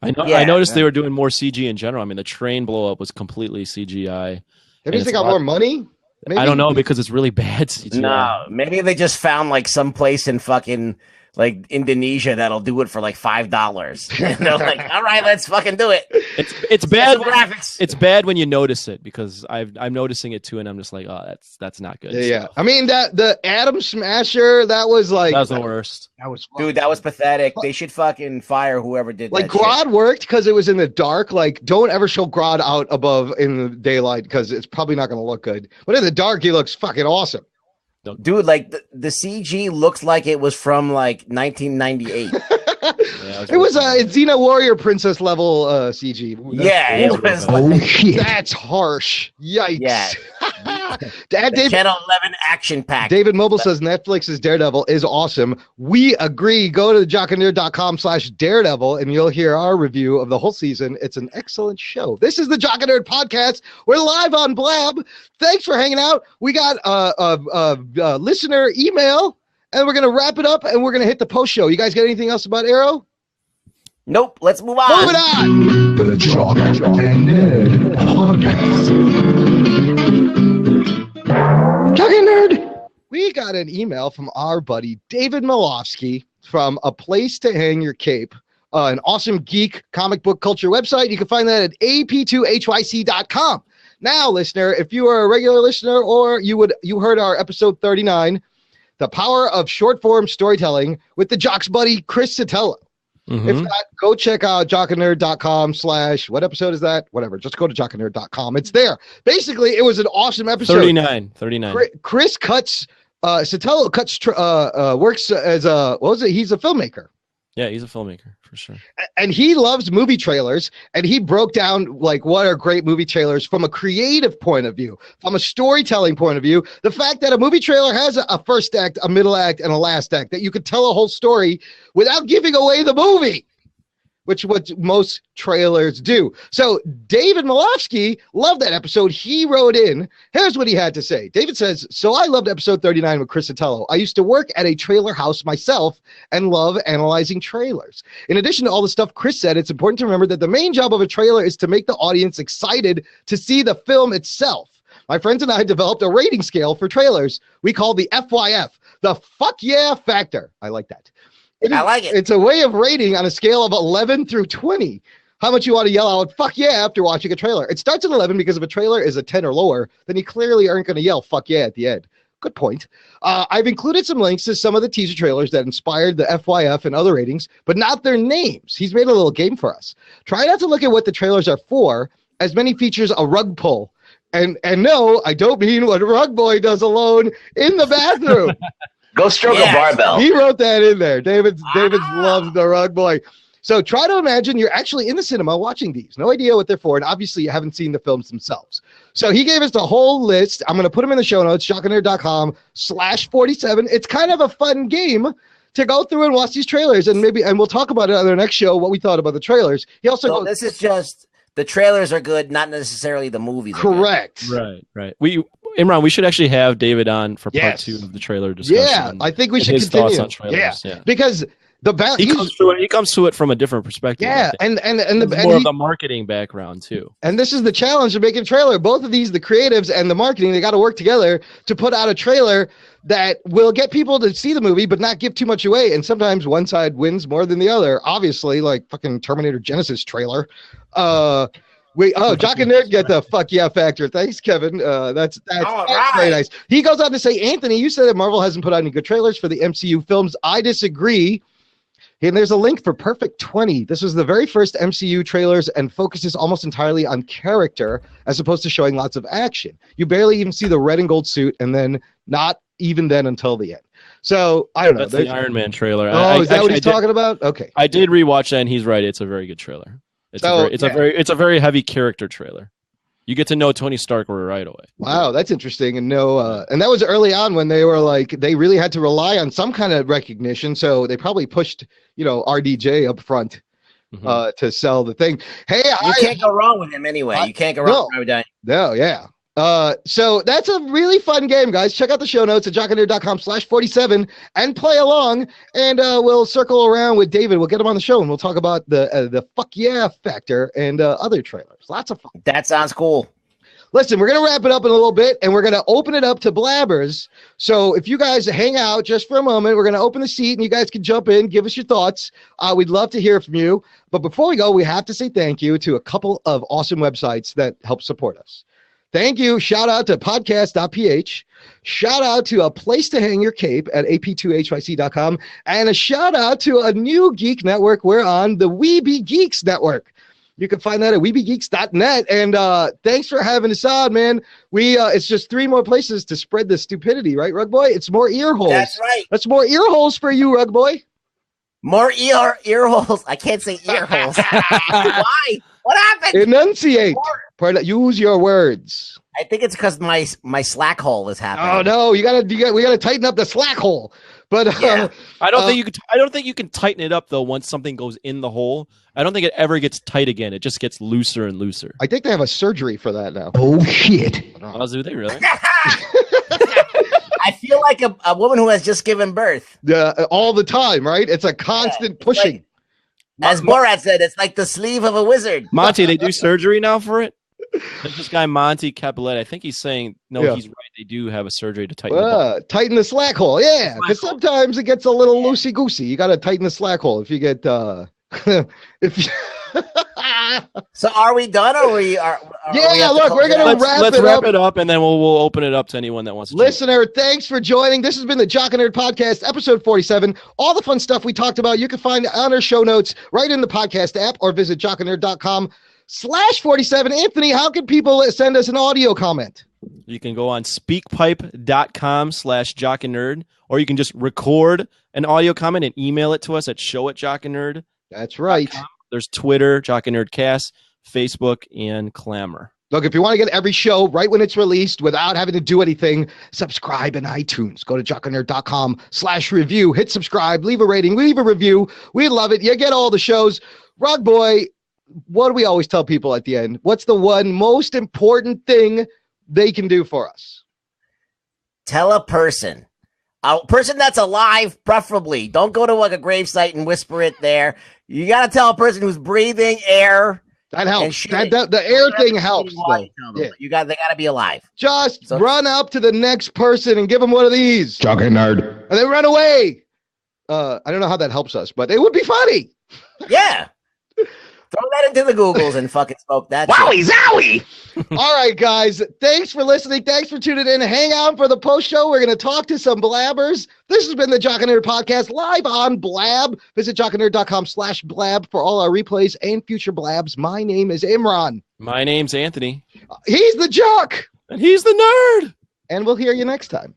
I noticed they were doing more CG in general. I mean, the train blow up was completely CGI. Maybe they got more money. Maybe? I don't know because it's really bad CGI. No, maybe they just found like some place in fucking like Indonesia that'll do it for like $5. And they're like, all right, let's fucking do it. It's bad. Graphics. It's bad when you notice it because I'm noticing it too, and I'm just like, oh, that's not good. Yeah. I mean the Atom Smasher, that was like that was the worst. That was dude, that was pathetic. They should fucking fire whoever did like that. Grodd shit. worked because it was in the dark. Like, don't ever show Grodd out above in the daylight because it's probably not going to look good. But in the dark, he looks fucking awesome. Dude, like the CG looks like it was from like 1998. It was a Xena Warrior Princess level CG. Yeah, it was like, That's harsh. Yikes. Yeah. David, Channel 11 action pack. David Mobile says Netflix's Daredevil is awesome. We agree. Go to jockandnerd.com/Daredevil and you'll hear our review of the whole season. It's an excellent show. This is the Jock and Nerd podcast. We're live on Blab. Thanks for hanging out. We got a listener email and we're going to wrap it up and we're going to hit the post show. You guys got anything else about Arrow? Nope. Let's move on. Moving on. The Jock and Nerd podcast. Jock and Nerd. We got an email from our buddy David Malofsky from A Place to Hang Your Cape, an awesome geek comic book culture website. You can find that at ap2hyc.com. Now, listener, if you are a regular listener or you heard our episode 39, The Power of Short Form Storytelling with the Jock's buddy Chris Sotelo. Mm-hmm. If not, go check out jockandnerd.com / what episode is that? Whatever. Just go to jockandnerd.com. It's there. Basically, it was an awesome episode. 39. Chris cuts, Sotelo cuts, works as a, what was it? He's a filmmaker. Yeah, he's a filmmaker for sure. And he loves movie trailers. And he broke down like what are great movie trailers from a creative point of view, from a storytelling point of view. The fact that a movie trailer has a first act, a middle act, and a last act, that you could tell a whole story without giving away the movie, which what most trailers do. So David Malofsky loved that episode. He wrote in, here's what he had to say. David says, so I loved episode 39 with Chris Sotelo. I used to work at a trailer house myself and love analyzing trailers. In addition to all the stuff Chris said, it's important to remember that the main job of a trailer is to make the audience excited to see the film itself. My friends and I developed a rating scale for trailers we call the FYF, the fuck yeah factor. I like that. I like it. It's a way of rating on a scale of 11 through 20 how much you want to yell out fuck yeah after watching a trailer. It starts at 11 because if a trailer is a 10 or lower, then you clearly aren't going to yell fuck yeah at the end. Good point. I've included some links to some of the teaser trailers that inspired the FYF and other ratings, but not their names. He's made a little game for us. Try not to look at what the trailers are for, as many features a rug pull. And no, I don't mean what Rug Boy does alone in the bathroom. Go stroke a barbell. He wrote that in there. David loves the Rug Boy. So try to imagine you're actually in the cinema watching these. No idea what they're for, and obviously you haven't seen the films themselves. So he gave us the whole list. I'm going to put them in the show notes, jockandnerd.com/47. It's kind of a fun game to go through and watch these trailers, and we'll talk about it on the next show, what we thought about the trailers. He also so this is just the trailers are good, not necessarily the movies. Correct. Right. Imran, we should actually have David on for part 2 of the trailer discussion. Yeah, I think we should his continue. Thoughts on trailers. Yeah. Because he comes to it from a different perspective. Yeah, and more of the marketing background too. And this is the challenge of making a trailer. Both of these, the creatives and the marketing, they got to work together to put out a trailer that will get people to see the movie, but not give too much away. And sometimes one side wins more than the other. Obviously, like fucking Terminator Genesis trailer. Jock and Nerd get the fuck yeah factor. Thanks, Kevin. That's very nice. He goes on to say, Anthony, you said that Marvel hasn't put out any good trailers for the MCU films. I disagree. And there's a link for Perfect 20. This was the very first MCU trailers and focuses almost entirely on character as opposed to showing lots of action. You barely even see the red and gold suit, and then not even then until the end. So I don't know. That's the Iron Man trailer. Oh, is that what he's talking about? Okay. I did rewatch that, and he's right. It's a very good trailer. It's a very heavy character trailer. You get to know Tony Stark right away. Wow, that's interesting. And and that was early on when they were like, they really had to rely on some kind of recognition. So they probably pushed, RDJ up front to sell the thing. Hey, You can't go wrong with him anyway. You can't go wrong with him. No, yeah. So that's a really fun game, guys. Check out the show notes at jockandnerd.com/47 and play along. And we'll circle around with David. We'll get him on the show and we'll talk about the fuck yeah factor and other trailers. Lots of fun. That sounds cool. Listen, we're going to wrap it up in a little bit and we're going to open it up to blabbers. So if you guys hang out just for a moment, we're going to open the seat and you guys can jump in, give us your thoughts. We'd love to hear from you. But before we go, we have to say thank you to a couple of awesome websites that help support us. Thank you. Shout out to podcast.ph. Shout out to A Place to Hang Your Cape at ap2hyc.com. And a shout out to a new geek network. We're on the Weeby Geeks network. You can find that at weebygeeks.net. And thanks for having us on, man. It's just 3 more places to spread the stupidity, right, Rug Boy? It's more ear holes. That's right. That's more ear holes for you, Rug Boy. More ear holes. I can't say ear holes. Why? What happened? Enunciate. Use your words. I think it's because my slack hole is happening. Oh no, we gotta tighten up the slack hole. But I don't think you can tighten it up though. Once something goes in the hole, I don't think it ever gets tight again. It just gets looser and looser. I think they have a surgery for that now. Oh shit! Oh, do they really? I feel like a woman who has just given birth. All the time, right? It's a constant pushing. Like, as Borat said, it's like the sleeve of a wizard. Monty, they do surgery now for it? There's this guy, Monty Capulet. I think he's saying, no, he's right. They do have a surgery to tighten it. Tighten the slack hole. Yeah, because sometimes it gets a little loosey-goosey. You got to tighten the slack hole if you get... if you So are we done or we're gonna let's wrap it up and then we'll open it up to anyone that wants to listener thanks for joining. This has been the Jock and Nerd Podcast, episode 47. All the fun stuff we talked about you can find on our show notes right in the podcast app or visit jockandnerd.com/47. Anthony, how can people send us an audio comment? You can go on speakpipe.com/jockandnerd, or you can just record an audio comment and email it to us at show@jockandnerd. That's right. There's Twitter, Jock and Nerd Cast, Facebook, and Clamor. Look, if you want to get every show right when it's released without having to do anything, subscribe in iTunes. Go to jockandnerd.com/review. Hit subscribe, leave a rating, leave a review. We love it. You get all the shows. Rug Boy, what do we always tell people at the end? What's the one most important thing they can do for us? Tell a person that's alive, preferably. Don't go to like a gravesite and whisper it there. You got to tell a person who's breathing air. That helps. The air thing helps. Though. Yeah. They got to be alive. Just run up to the next person and give them one of these. Jock and Nerd. And then run away. I don't know how that helps us, but it would be funny. Yeah. Throw that into the Googles and fucking smoke that. Wowie zowie! All right, guys. Thanks for listening. Thanks for tuning in. Hang out for the post show. We're going to talk to some blabbers. This has been the Jock and Nerd Podcast live on Blab. Visit jockandnerd.com/blab for all our replays and future blabs. My name is Imran. My name's Anthony. He's the Jock. And he's the Nerd. And we'll hear you next time.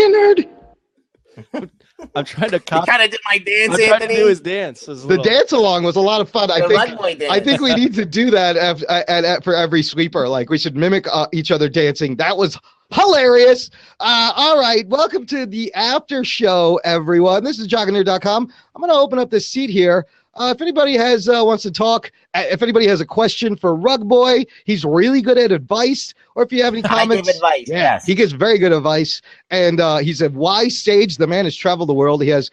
Nerd. I'm trying to You kind of did my dance, I'm Anthony. trying to do his dance. The dance along was a lot of fun. I think we need to do that for every sweeper. Like we should mimic each other dancing. That was hilarious. All right, welcome to the after show, everyone. This is jockandnerd.com. I'm going to open up this seat here. If anybody wants to talk, if anybody has a question for Rug Boy, he's really good at advice. Or if you have any comments, I give advice. Yes, he gives very good advice, and he's a wise sage. The man has traveled the world. He's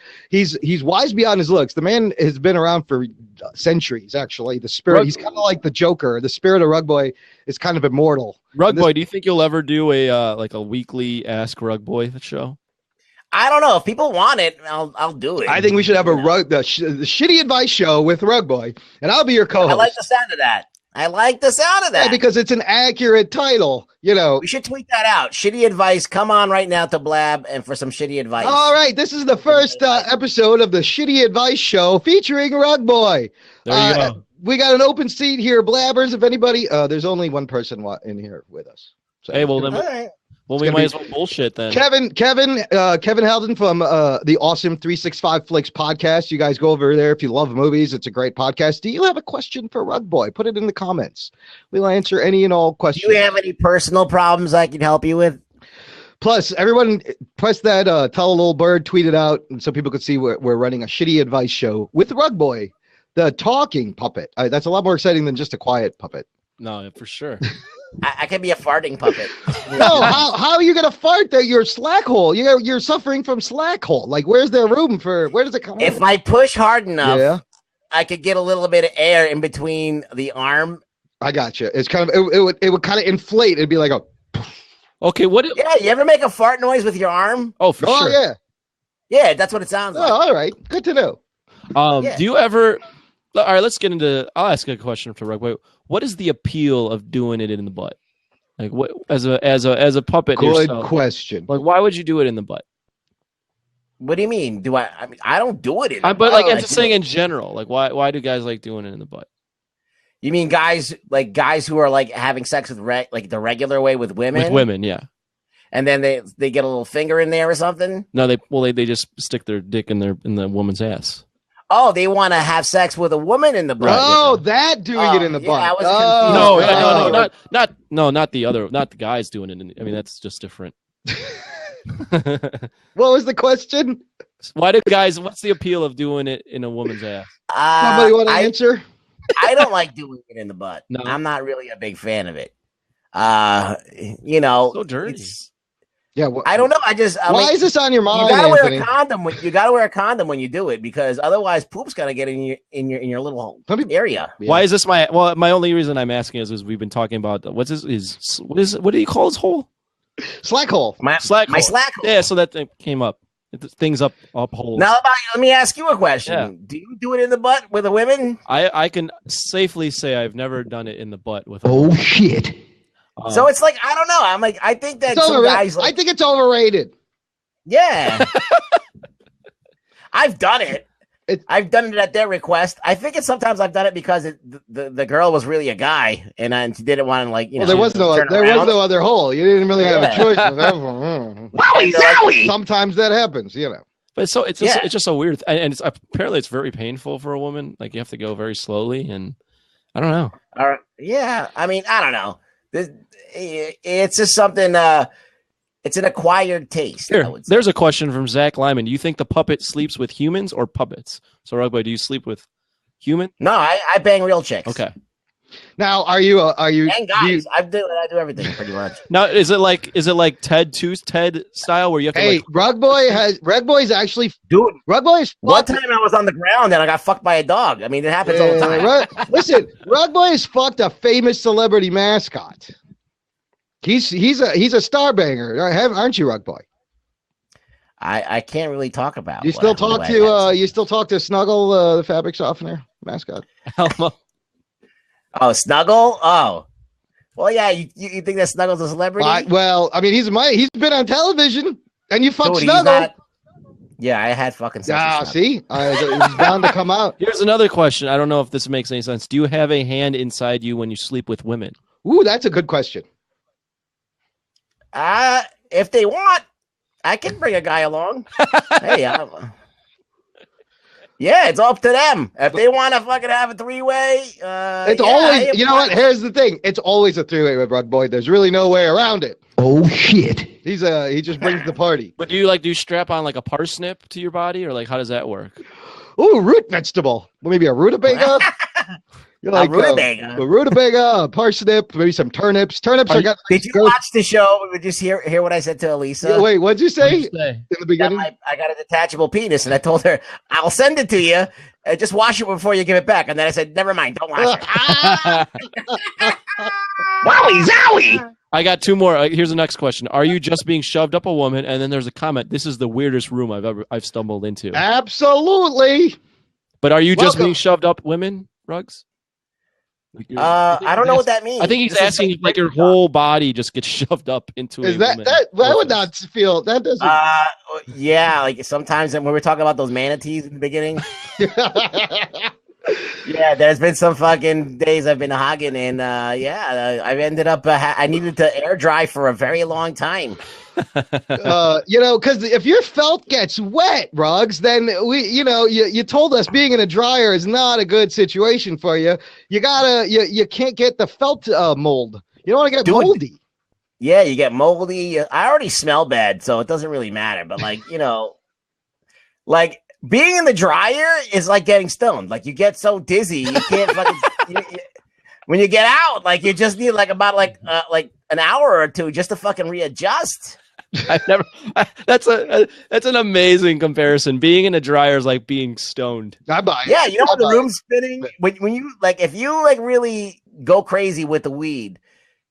wise beyond his looks. The man has been around for centuries. Actually, the spirit. He's kind of like the Joker. The spirit of Rug Boy is kind of immortal. Rug Boy, do you think you'll ever do a weekly Ask Rug Boy show? I don't know. If people want it, I'll do it. I think we should have the shitty advice show with Rug Boy, and I'll be your co-host. I like the sound of that. Yeah, because it's an accurate title. You know, we should tweet that out. Shitty advice. Come on right now to Blab and for some shitty advice. All right, this is the first episode of the Shitty Advice Show featuring Rug Boy. There you go. We got an open seat here, blabbers. If anybody, there's only one person in here with us. So. Hey, well then. All right. Well, It's we gonna might be- as well bullshit then. Kevin Helden from the Awesome 365 Flicks podcast. You guys go over there if you love movies. It's a great podcast. Do you have a question for Rug Boy? Put it in the comments. We'll answer any and all Do questions. you have any personal problems I can help you with? Plus, everyone press that tell a little bird, tweet it out, and so people could see we're running a shitty advice show with Rug Boy, the talking puppet. That's a lot more exciting than just a quiet puppet. No, for sure. I can be a farting puppet. No, how are you gonna fart that your slack hole? You're suffering from slack hole. Like, where's there room for? Where does it come? If out? I push hard enough, Yeah, I could get a little bit of air in between the arm. I got you. It's kind of it would kind of inflate. It'd be like a Okay, what? Yeah, you ever make a fart noise with your arm? Oh, for oh sure. yeah. Yeah, that's what it sounds Oh, like. all right, good to know. Yeah. Do you ever? All right, let's get into. I'll ask a question for Rugboy. What is the appeal of doing it in the butt? Like, what as a puppet? Good yourself, question. like, why would you do it in the butt? What do you mean? I mean, I don't do it in. But like, butt. I'm just saying in general. Like, why do guys like doing it in the butt? You mean guys who are like having sex with like the regular way with women? With women, yeah. And then they get a little finger in there or something. No, they just stick their dick in the woman's ass. Oh, they want to have sex with a woman in the butt. Oh, that doing it in the yeah, butt. I was Oh, confused. No, not the guys doing it. I mean, that's just different. What was the question? Why do guys? What's the appeal of doing it in a woman's ass? Somebody want to answer? I don't like doing it in the butt. No. I'm not really a big fan of it. You know, So dirty. it's- Yeah. I don't know. Why is this on your mind, you gotta wear Anthony? a condom. You gotta wear a condom when you do it because otherwise, poop's gonna get in your little Some people- area. Yeah. Why is this my? Well, my only reason I'm asking is we've been talking about what do you call his hole? Slack hole. My Slack my hole. slack hole. Yeah, so that thing came up. Things up holes. Now, let me ask you a question. Yeah. Do you do it in the butt with the women? I can safely say I've never done it in the butt with. Oh shit. So it's like I don't know. I'm like I think that It's some overrated. guys I like think it's overrated. yeah. I've done it. I've done it at their request. I think sometimes I've done it because the girl was really a guy and I didn't want to like Well, there was no other hole. You didn't really have a choice with that one. Wowie zowie! Sometimes that happens, you know. But it's just so weird, and it's apparently it's very painful for a woman. Like you have to go very slowly, and I don't know. Yeah, I mean, I don't know. It's just something. It's an acquired taste. I Here, would say. there's a question from Zach Lyman. Do you think the puppet sleeps with humans or puppets? So, Rugboy, do you sleep with human? No, I bang real chicks. Okay. Now, are you? And guys, do you- I do everything pretty much. Now, is it like Ted style where you have to Hey, Rug Boy's actually Dude, Rug Boy's one time I was on the ground and I got fucked by a dog. I mean, it happens all the time. Listen, Rug Boy has fucked a famous celebrity mascot. He's a star banger, aren't you, Rug Boy? I can't really talk about. You still talk to Snuggle, the fabric softener mascot? Elmo? Oh, Snuggle. Oh, well, yeah. You think that Snuggle's a celebrity? I mean, he's been on television, and you fuck Dude, he's Snuggle. not- Yeah, I had fucking sex with Snuggle. See, he's bound to come out. Here's another question. I don't know if this makes any sense. Do you have a hand inside you when you sleep with women? Ooh, that's a good question. If they want, I can bring a guy along. Hey, yeah, it's up to them. If they want to fucking have a three-way, It's always, you know what? Here's the thing. It's always a three-way with Rug Boy. There's really no way around it. Oh shit. He just brings the party. But do you strap on like a parsnip to your body, or like how does that work? Ooh, root vegetable. Well, maybe a rutabaga. You like rutabaga. a rutabaga, a parsnip, maybe some turnips. Turnips are got. Did you watch the show? Did you just hear what I said to Elisa? Yeah, wait, what'd you say in the That beginning? I got a detachable penis, and I told her I'll send it to you. Just wash it before you give it back. And then I said, never mind, don't wash it. Wowie zowie! I got two more. Here's the next question. Are you just being shoved up a woman? And then there's a comment. This is the weirdest room I've stumbled into. Absolutely. But are you just Welcome. being shoved up women, Rugs? I don't know what that means. I think he's This is asking if like your whole body just gets shoved up into Is a that woman. I would not feel that doesn't. Yeah, like sometimes when we were talking about those manatees in the beginning. Yeah, there's been some fucking days I've been hogging, and I've ended up. I needed to air dry for a very long time. Because if your felt gets wet, Ruggs, then you told us being in a dryer is not a good situation for you. You can't get the felt mold. You don't want to get moldy. Yeah, you get moldy. I already smell bad, so it doesn't really matter. But like being in the dryer is like getting stoned. Like you get so dizzy, you can't fucking. When you get out, like you just need like about like an hour or two just to fucking readjust. That's an amazing comparison. Being in a dryer is like being stoned. I buy it. Yeah, when the room's spinning, when you like, if you like really go crazy with the weed,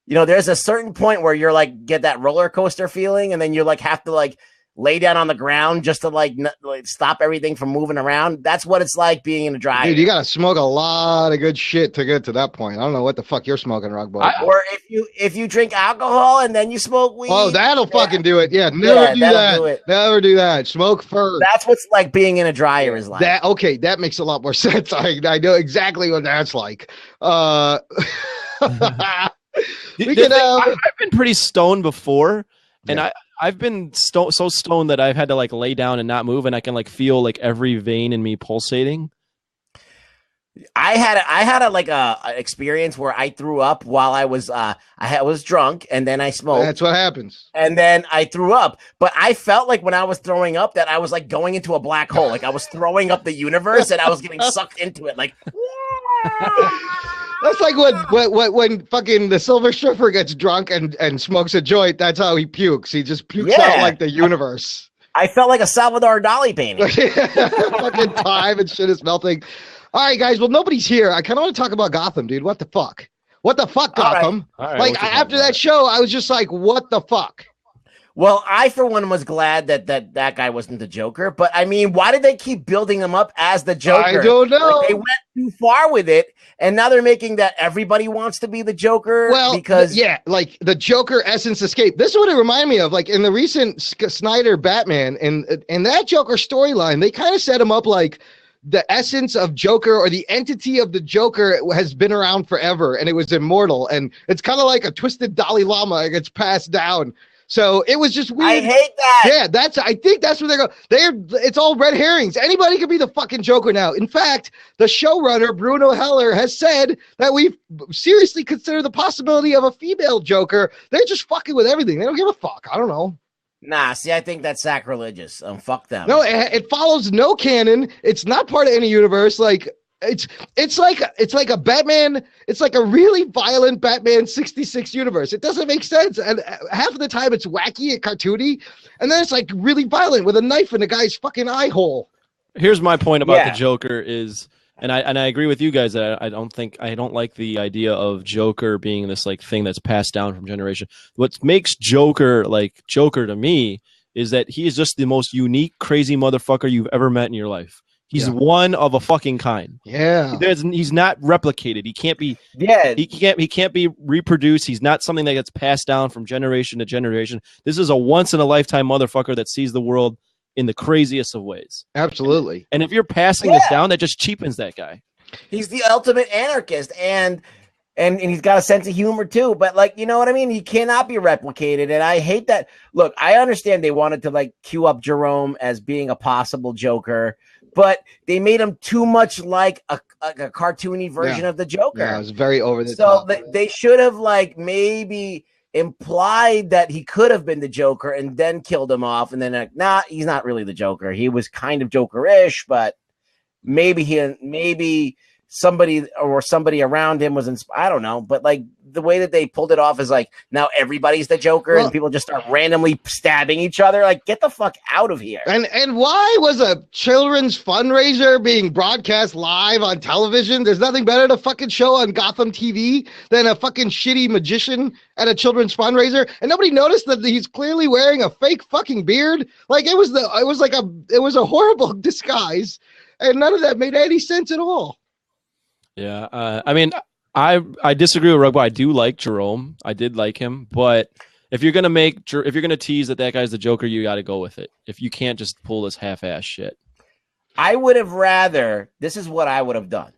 there's a certain point where you're like get that roller coaster feeling, and then you like have to like lay down on the ground just to like stop everything from moving around. That's what it's like being in a dryer. Dude, you gotta smoke a lot of good shit to get to that point. I don't know what the fuck you're smoking, Rug Boy. Or if you drink alcohol and then you smoke weed. Oh, that'll fucking do it. Yeah, never do that. Do never do that. Smoke first. That's what's like being in a dryer is like. That makes a lot more sense. I know exactly what that's like. I've been pretty stoned before, and I've been so stoned that I've had to like lay down and not move, and I can like feel like every vein in me pulsating. I had a experience where I threw up while I was was drunk, and then I smoked. That's what happens. And then I threw up, but I felt like when I was throwing up that I was like going into a black hole, like I was throwing up the universe, and I was getting sucked into it, like. That's like when fucking the Silver Surfer gets drunk and smokes a joint. That's how he pukes. He just pukes out like the universe. I felt like a Salvador Dali painting. Fucking time and shit is melting. All right, guys. Well, nobody's here. I kind of want to talk about Gotham, dude. What the fuck? What the fuck, Gotham? All right. Like after that show, I was just like, what the fuck? Well, I, for one, was glad that guy wasn't the Joker. But, I mean, why did they keep building him up as the Joker? I don't know. Like, they went too far with it, and now they're making that everybody wants to be the Joker. Well, because like the Joker essence escape. This is what it reminded me of. Like in the recent Snyder Batman, in that Joker storyline, they kind of set him up like the essence of Joker or the entity of the Joker has been around forever, and it was immortal. And it's kind of like a twisted Dalai Lama. It gets passed down. So it was just weird. I hate that. Yeah, I think that's where it's all red herrings. Anybody can be the fucking Joker now. In fact, the showrunner, Bruno Heller, has said that we seriously consider the possibility of a female Joker. They're just fucking with everything. They don't give a fuck. I don't know. Nah, see, I think that's sacrilegious. Fuck them. No, it follows no canon. It's not part of any universe. Like, it's like a Batman. It's like a really violent Batman 66 universe. It doesn't make sense, and half of the time it's wacky and cartoony, and then it's like really violent with a knife in a guy's fucking eye hole. Here's my point about the Joker is, and I agree with you guys that I don't like the idea of Joker being this like thing that's passed down from generation. What makes Joker like Joker to me is that he is just the most unique, crazy motherfucker you've ever met in your life. He's one of a fucking kind. Yeah. He's not replicated. He can't be. Yeah. He can't be reproduced. He's not something that gets passed down from generation to generation. This is a once in a lifetime motherfucker that sees the world in the craziest of ways. Absolutely. And if you're passing this down, that just cheapens that guy. He's the ultimate anarchist, and he's got a sense of humor too. But like, you know what I mean? He cannot be replicated, and I hate that. Look, I understand they wanted to like cue up Jerome as being a possible Joker, but they made him too much like a cartoony version of the Joker. Yeah, it was very over the top. So they should have like maybe implied that he could have been the Joker and then killed him off, and then like, nah, he's not really the Joker. He was kind of Joker-ish, but maybe somebody around him was I don't know, but like the way that they pulled it off is like now everybody's the Joker and people just start randomly stabbing each other. Like, get the fuck out of here. And why was a children's fundraiser being broadcast live on television? There's nothing better to fucking show on Gotham TV than a fucking shitty magician at a children's fundraiser. And nobody noticed that he's clearly wearing a fake fucking beard. Like it was a horrible disguise, and none of that made any sense at all. Yeah, I mean, I disagree with Rugby. I do like Jerome. I did like him, but if you're gonna tease that guy's the Joker, you got to go with it. If you can't just pull this half-ass shit, I would have rather. This is what I would have done.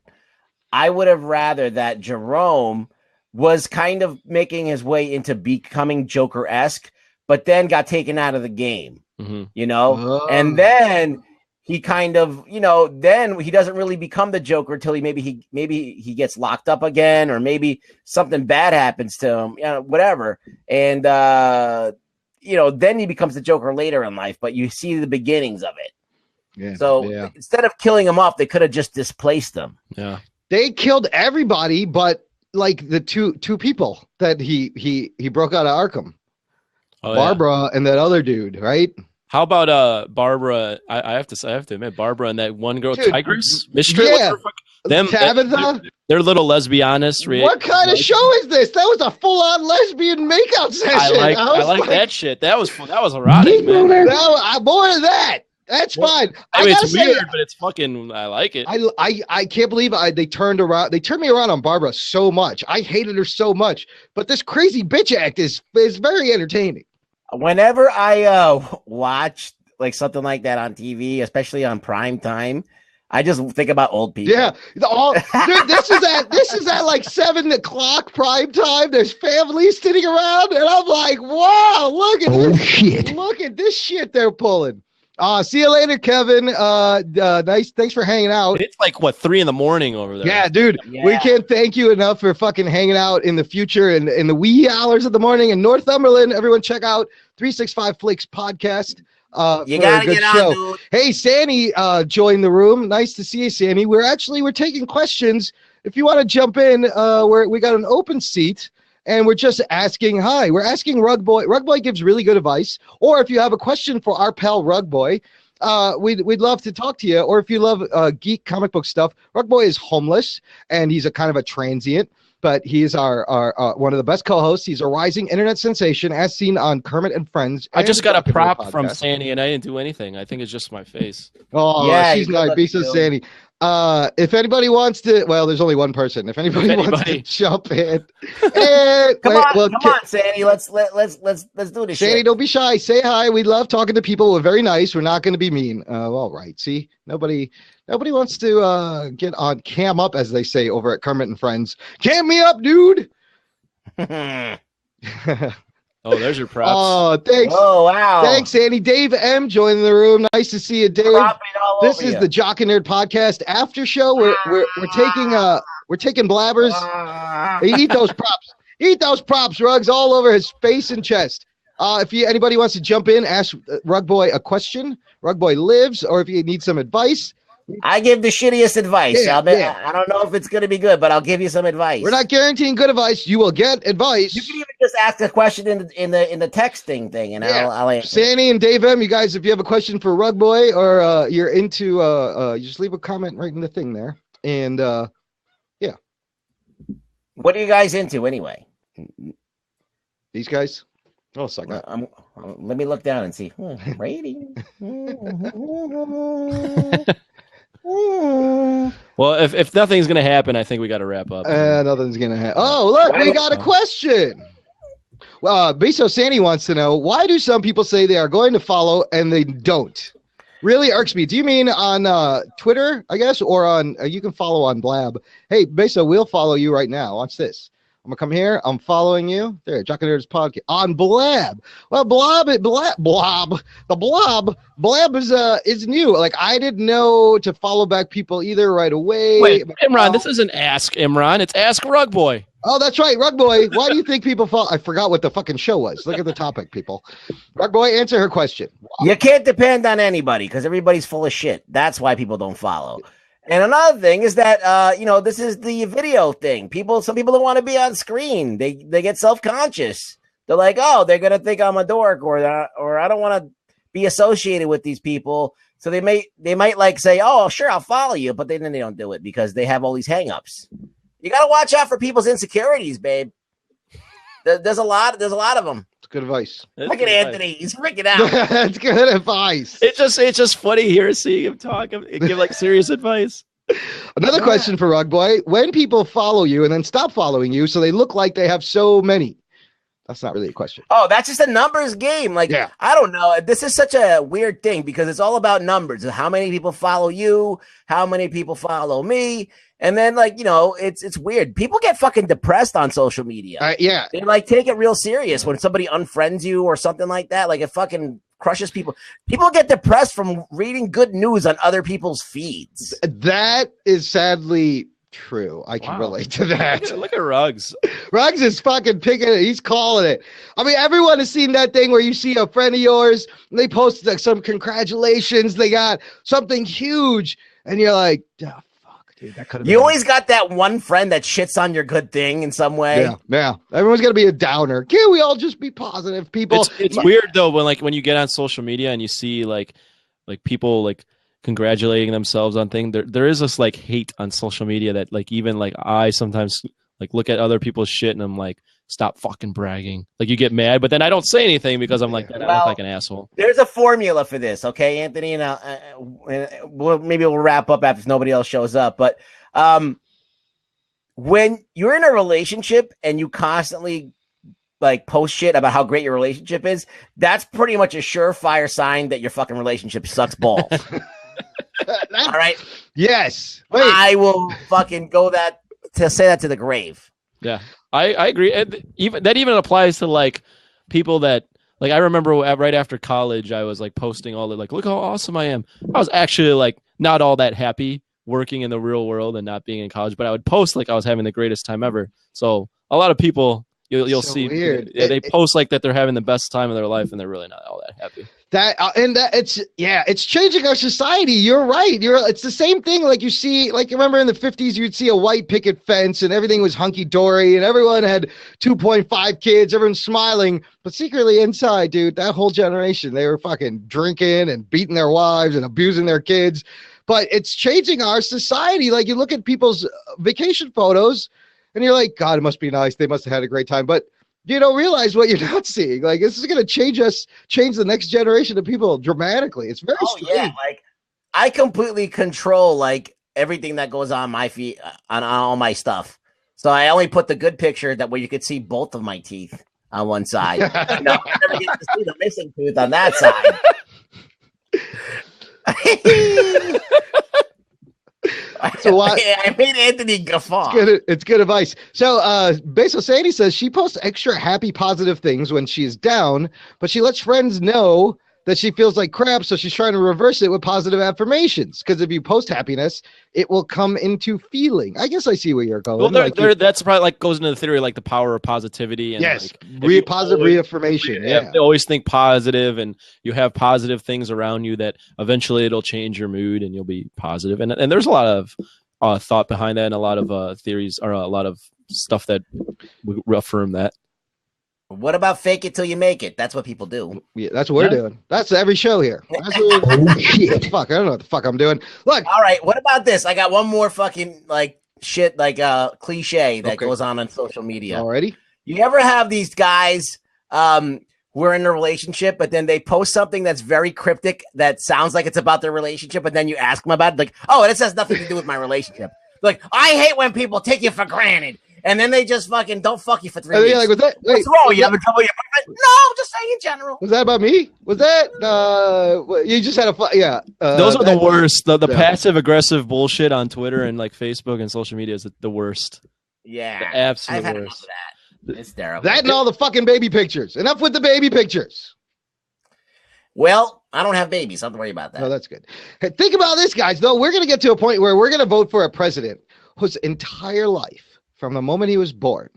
I would have rather that Jerome was kind of making his way into becoming Joker-esque, but then got taken out of the game, you know? And then he kind of, you know, then he doesn't really become the Joker until maybe he gets locked up again, or maybe something bad happens to him, you know, whatever. And, you know, then he becomes the Joker later in life, but you see the beginnings of it. Yeah. So instead of killing him off, they could have just displaced him. Yeah. They killed everybody but like the two people that he broke out of Arkham. Oh, Barbara and that other dude, right? How about Barbara? I have to admit, Barbara and that one girl, Dude, Tigress, Mystery. yeah. Them Tabitha. They're little lesbianas. What kind of show is this? That was a full-on lesbian makeout session. I like that shit. That was erotic, man. More of that. That's fine. I mean, it's weird, but it's fucking. I like it. I can't believe they turned around. They turned me around on Barbara so much. I hated her so much. But this crazy bitch act is very entertaining. Whenever I watch like something like that on TV, especially on prime time, I just think about old people. Yeah, dude, this is at like 7 o'clock prime time. There's families sitting around, and I'm like, wow, look at this shit. Look at this shit they're pulling. See you later, Kevin. Nice. Thanks for hanging out. It's like 3 a.m. over there. Yeah, dude. Yeah. We can't thank you enough for fucking hanging out in the future and in the wee hours of the morning in Northumberland. Everyone, check out 365 Flakes podcast. You gotta get on, dude. Hey, Sandy joined the room. Nice to see you, Sandy. We're taking questions. If you want to jump in, we got an open seat. And we're just asking, hi. We're asking Rug Boy. Rug Boy gives really good advice. Or if you have a question for our pal Rug Boy, we'd love to talk to you. Or if you love geek comic book stuff, Rug Boy is homeless and he's a kind of a transient, but he is our one of the best co-hosts. He's a rising internet sensation, as seen on Kermit and Friends. I just got a prop from Sandy, and I didn't do anything. I think it's just my face. Oh, yeah, she's nice. Be so Sandy. If anybody wants to, well, there's only one person. If anybody wants to jump in, come on, Sandy. Let's do this. Sandy, don't be shy. Say hi. We love talking to people. We're very nice. We're not going to be mean. All right. See, nobody wants to get on cam up, as they say over at Kermit and Friends. Cam me up, dude. Oh, there's your props. Oh, thanks. Oh, wow. Thanks, Andy. Dave M. joining the room. Nice to see you, Dave. This is the Jock and Nerd podcast after show. We're taking blabbers. Eat those props. Eat those props, Rugs, all over his face and chest. If anybody wants to jump in, ask Rug Boy a question. Rug Boy lives, or if you need some advice. I give the shittiest advice. I don't know if it's going to be good, but I'll give you some advice. We're not guaranteeing good advice. You will get advice. You can even just ask a question in the texting thing, and I'll answer. Sandy and Dave M, you guys, if you have a question for Rug Boy or you're into, you just leave a comment right in the thing there. And yeah. What are you guys into anyway? These guys? Oh, suck that. Let me look down and see. Rating. Well, if nothing's gonna happen, I think we got to wrap up. Nothing's gonna happen. Oh, look, we got a question. Well, Beso Sandy wants to know, why do some people say they are going to follow and they don't? Really irks me. Do you mean on Twitter, I guess, or on you can follow on Blab? Hey, Beso, we'll follow you right now. Watch this. I'm gonna come here. I'm following you. There, Jock and Nerds podcast on Blab. Well, Blab is new. Like, I didn't know to follow back people either right away. Wait, Imran, this isn't Ask Imran. It's Ask Rug Boy. Oh, that's right, Rug Boy. Why do you think people follow? I forgot what the fucking show was. Look at the topic, people. Rug Boy, answer her question. You can't depend on anybody because everybody's full of shit. That's why people don't follow. And another thing is that, this is the video thing. Some people don't want to be on screen. They get self-conscious. They're like, oh, they're going to think I'm a dork or I don't want to be associated with these people. So they might like say, oh, sure, I'll follow you. But then they don't do it because they have all these hangups. You got to watch out for people's insecurities, babe. There's a lot of them. It's good advice. Look at Anthony. He's freaking out. That's good advice. It's just funny here seeing him talk and give like serious advice. Another question for Rug Boy. When people follow you and then stop following you, so they look like they have so many, That's not really a question. Oh, that's just a numbers game. Like, Yeah. I don't know. This is such a weird thing because it's all about numbers. How many people follow you? How many people follow me? And then, like, it's weird. People get fucking depressed on social media. Yeah. They like take it real serious when somebody unfriends you or something like that. Like, it fucking crushes people. People get depressed from reading good news on other people's feeds. That is sadly true. I can relate to that. Look at Ruggs. Ruggs is fucking picking it. He's calling it. I mean, everyone has seen that thing where you see a friend of yours and they post like some congratulations. They got something huge. And you're like, oh, fuck, dude, that could have been. You always got that one friend that shits on your good thing in some way. Yeah. Everyone's going to be a downer. Can't we all just be positive people? It's weird though when you get on social media and you see like people like congratulating themselves on things. There is this like hate on social media that like even like I sometimes like look at other people's shit and I'm like, stop fucking bragging. Like you get mad, but then I don't say anything because I'm like, I look like an asshole. There's a formula for this, okay, Anthony? And maybe we'll wrap up after nobody else shows up. But when you're in a relationship and you constantly like post shit about how great your relationship is, that's pretty much a surefire sign that your fucking relationship sucks balls. All right. Yes. Wait. I will fucking say that to the grave. Yeah, I agree. And even applies to like people that like I remember right after college, I was like posting all the like, look how awesome I am. I was actually like not all that happy working in the real world and not being in college, but I would post like I was having the greatest time ever. So a lot of people you'll so see weird. They post like that they're having the best time of their life and they're really not all that happy. It's changing our society. You're right. It's the same thing. Like you see, like remember in the 50s, you'd see a white picket fence and everything was hunky dory and everyone had 2.5 kids, everyone's smiling, but secretly inside, dude, that whole generation, they were fucking drinking and beating their wives and abusing their kids. But it's changing our society. Like you look at people's vacation photos and you're like, God, it must be nice. They must have had a great time. But you don't realize what you're not seeing. Like this is going to change the next generation of people dramatically. It's very strange. Yeah, like I completely control like everything that goes on my feet on all my stuff. So I only put the good picture that where you could see both of my teeth on one side. I never get to see the missing tooth on that side. So I made Anthony guffaw. It's good advice. So Basil Sadie says she posts extra happy, positive things when she's down, but she lets friends know that she feels like crap, so she's trying to reverse it with positive affirmations. Because if you post happiness, it will come into feeling. I guess I see where you're going. Well, that's probably like goes into the theory like the power of positivity. And yes, like, positive reaffirmation. Yeah, you always think positive, and you have positive things around you that eventually it'll change your mood, and you'll be positive. And there's a lot of thought behind that, and a lot of theories or a lot of stuff that would affirm that. What about fake it till you make it? That's what people do. Yeah, that's what we're doing. That's every show here. Oh shit! Fuck, I don't know what the fuck I'm doing. Look. All right. What about this? I got one more fucking like shit, like cliche that goes on social media. Alrighty. You ever have these guys who are in a relationship, but then they post something that's very cryptic that sounds like it's about their relationship, but then you ask them about it, like, oh, this has nothing to do with my relationship. Like, I hate when people take you for granted. And then they just fucking don't fuck you for 3 weeks. Like, what's wrong? You having trouble with your boyfriend? No, just saying in general. Was that about me? Was that you just had a yeah? Those are the worst. The passive aggressive bullshit on Twitter and like Facebook and social media is the worst. Yeah, the absolute I've had worst. enough of that. It's terrible. That and all the fucking baby pictures. Enough with the baby pictures. Well, I don't have babies. Don't worry about that. No, that's good. Hey, think about this, guys. Though we're gonna get to a point where we're gonna vote for a president whose entire life, from the moment he was born,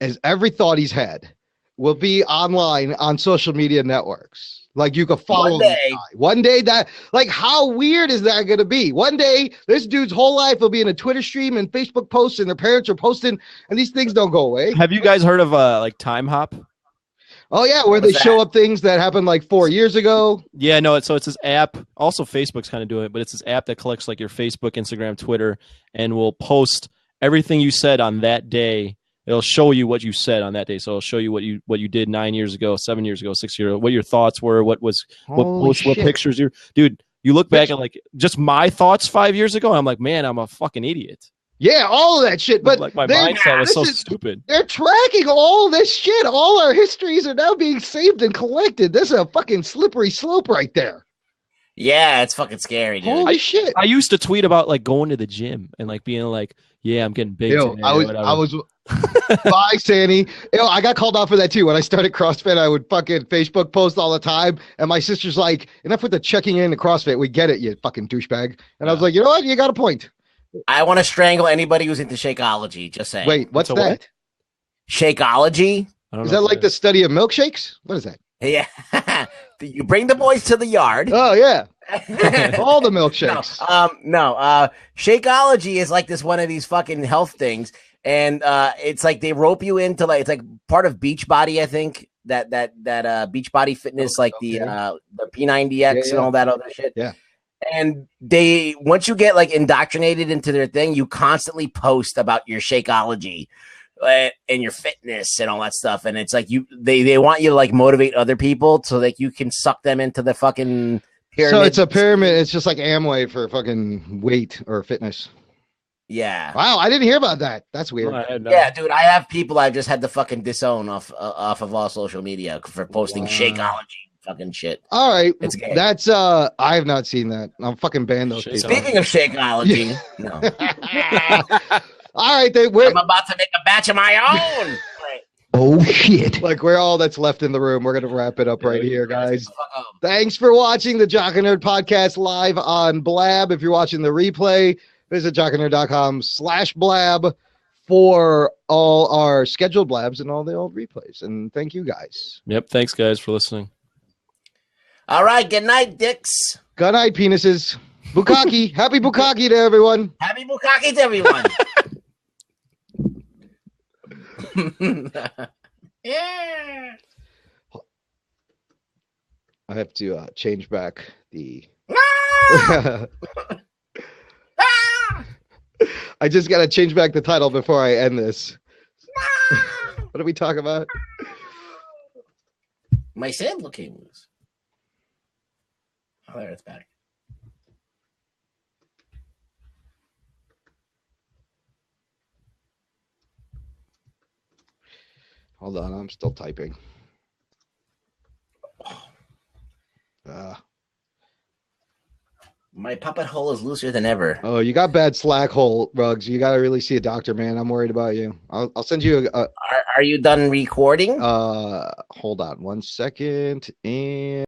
as every thought he's had, will be online on social media networks. Like you could follow one day that, like, how weird is that going to be? One day, this dude's whole life will be in a Twitter stream and Facebook posts, and their parents are posting, and these things don't go away. Have you guys heard of like Time Hop? Oh yeah, where they show up things that happened like 4 years ago. Yeah, no, it's this app. Also, Facebook's kind of doing it, but it's this app that collects like your Facebook, Instagram, Twitter, and will post everything you said on that day. It'll show you what you said on that day. So it'll show you what you did 9 years ago, 7 years ago, 6 years ago, what your thoughts were, what pictures you, dude. You look back at like just my thoughts 5 years ago. And I'm like, man, I'm a fucking idiot. Yeah, all of that shit. But like my they're- mindset was this so is- stupid. They're tracking all this shit. All our histories are now being saved and collected. This is a fucking slippery slope right there. Yeah, it's fucking scary, dude. Holy shit. I used to tweet about like going to the gym and like being like, yeah, I'm getting big Yo, today. I or was whatever. bye, Sandy. Yo, I got called out for that too. When I started CrossFit, I would fucking Facebook post all the time. And my sister's like, enough with the checking in the CrossFit. We get it, you fucking douchebag. And I was like, you know what? You got a point. I want to strangle anybody who's into Shakeology. Just saying. Wait, what's It's a that? what? Shakeology? I don't Is know that what like the study of milkshakes? What is that? Yeah. You bring the boys to the yard. Oh, yeah. All the No, milkshakes. Shakeology is like this one of these fucking health things, and it's like they rope you into like it's like part of Beachbody, I think that Beachbody Fitness, like the P90X Yeah. and all that other shit. Yeah. And they once you get like indoctrinated into their thing, you constantly post about your Shakeology and your fitness and all that stuff, and it's like they want you to like motivate other people so that you can suck them into the fucking pyramid. So it's a pyramid. It's just like Amway for fucking weight or fitness. Yeah. Wow, I didn't hear about that. That's weird. I had no- Yeah, dude, I have people I've just had to fucking disown off of all social media for posting Wow. Shakeology fucking shit. All right, It's gay. that's I have not seen that. I'm fucking banned those people. Speaking of Shakeology, no, All right, I'm about to make a batch of my own. Right. oh shit! Like we're all that's left in the room. We're gonna wrap it up right here, guys. Fuck up. Thanks for watching the Jock and Nerd podcast live on Blab. If you're watching the replay, visit jockandnerd.com/blab for all our scheduled blabs and all the old replays. And thank you guys. Yep. Thanks, guys, for listening. All right, good night, dicks. Good night, penises. Bukkake. Happy Bukkake to everyone. Happy Bukkake to everyone. Yeah. I have to change back the. I just got to change back the title before I end this. What are we talking about? My sandal came loose. Oh, there it's back. Hold on, I'm still typing. My puppet hole is looser than ever. Oh, you got bad slack hole, Rugs. You got to really see a doctor, man. I'm worried about you. I'll send you a Are you done recording? hold on one second. And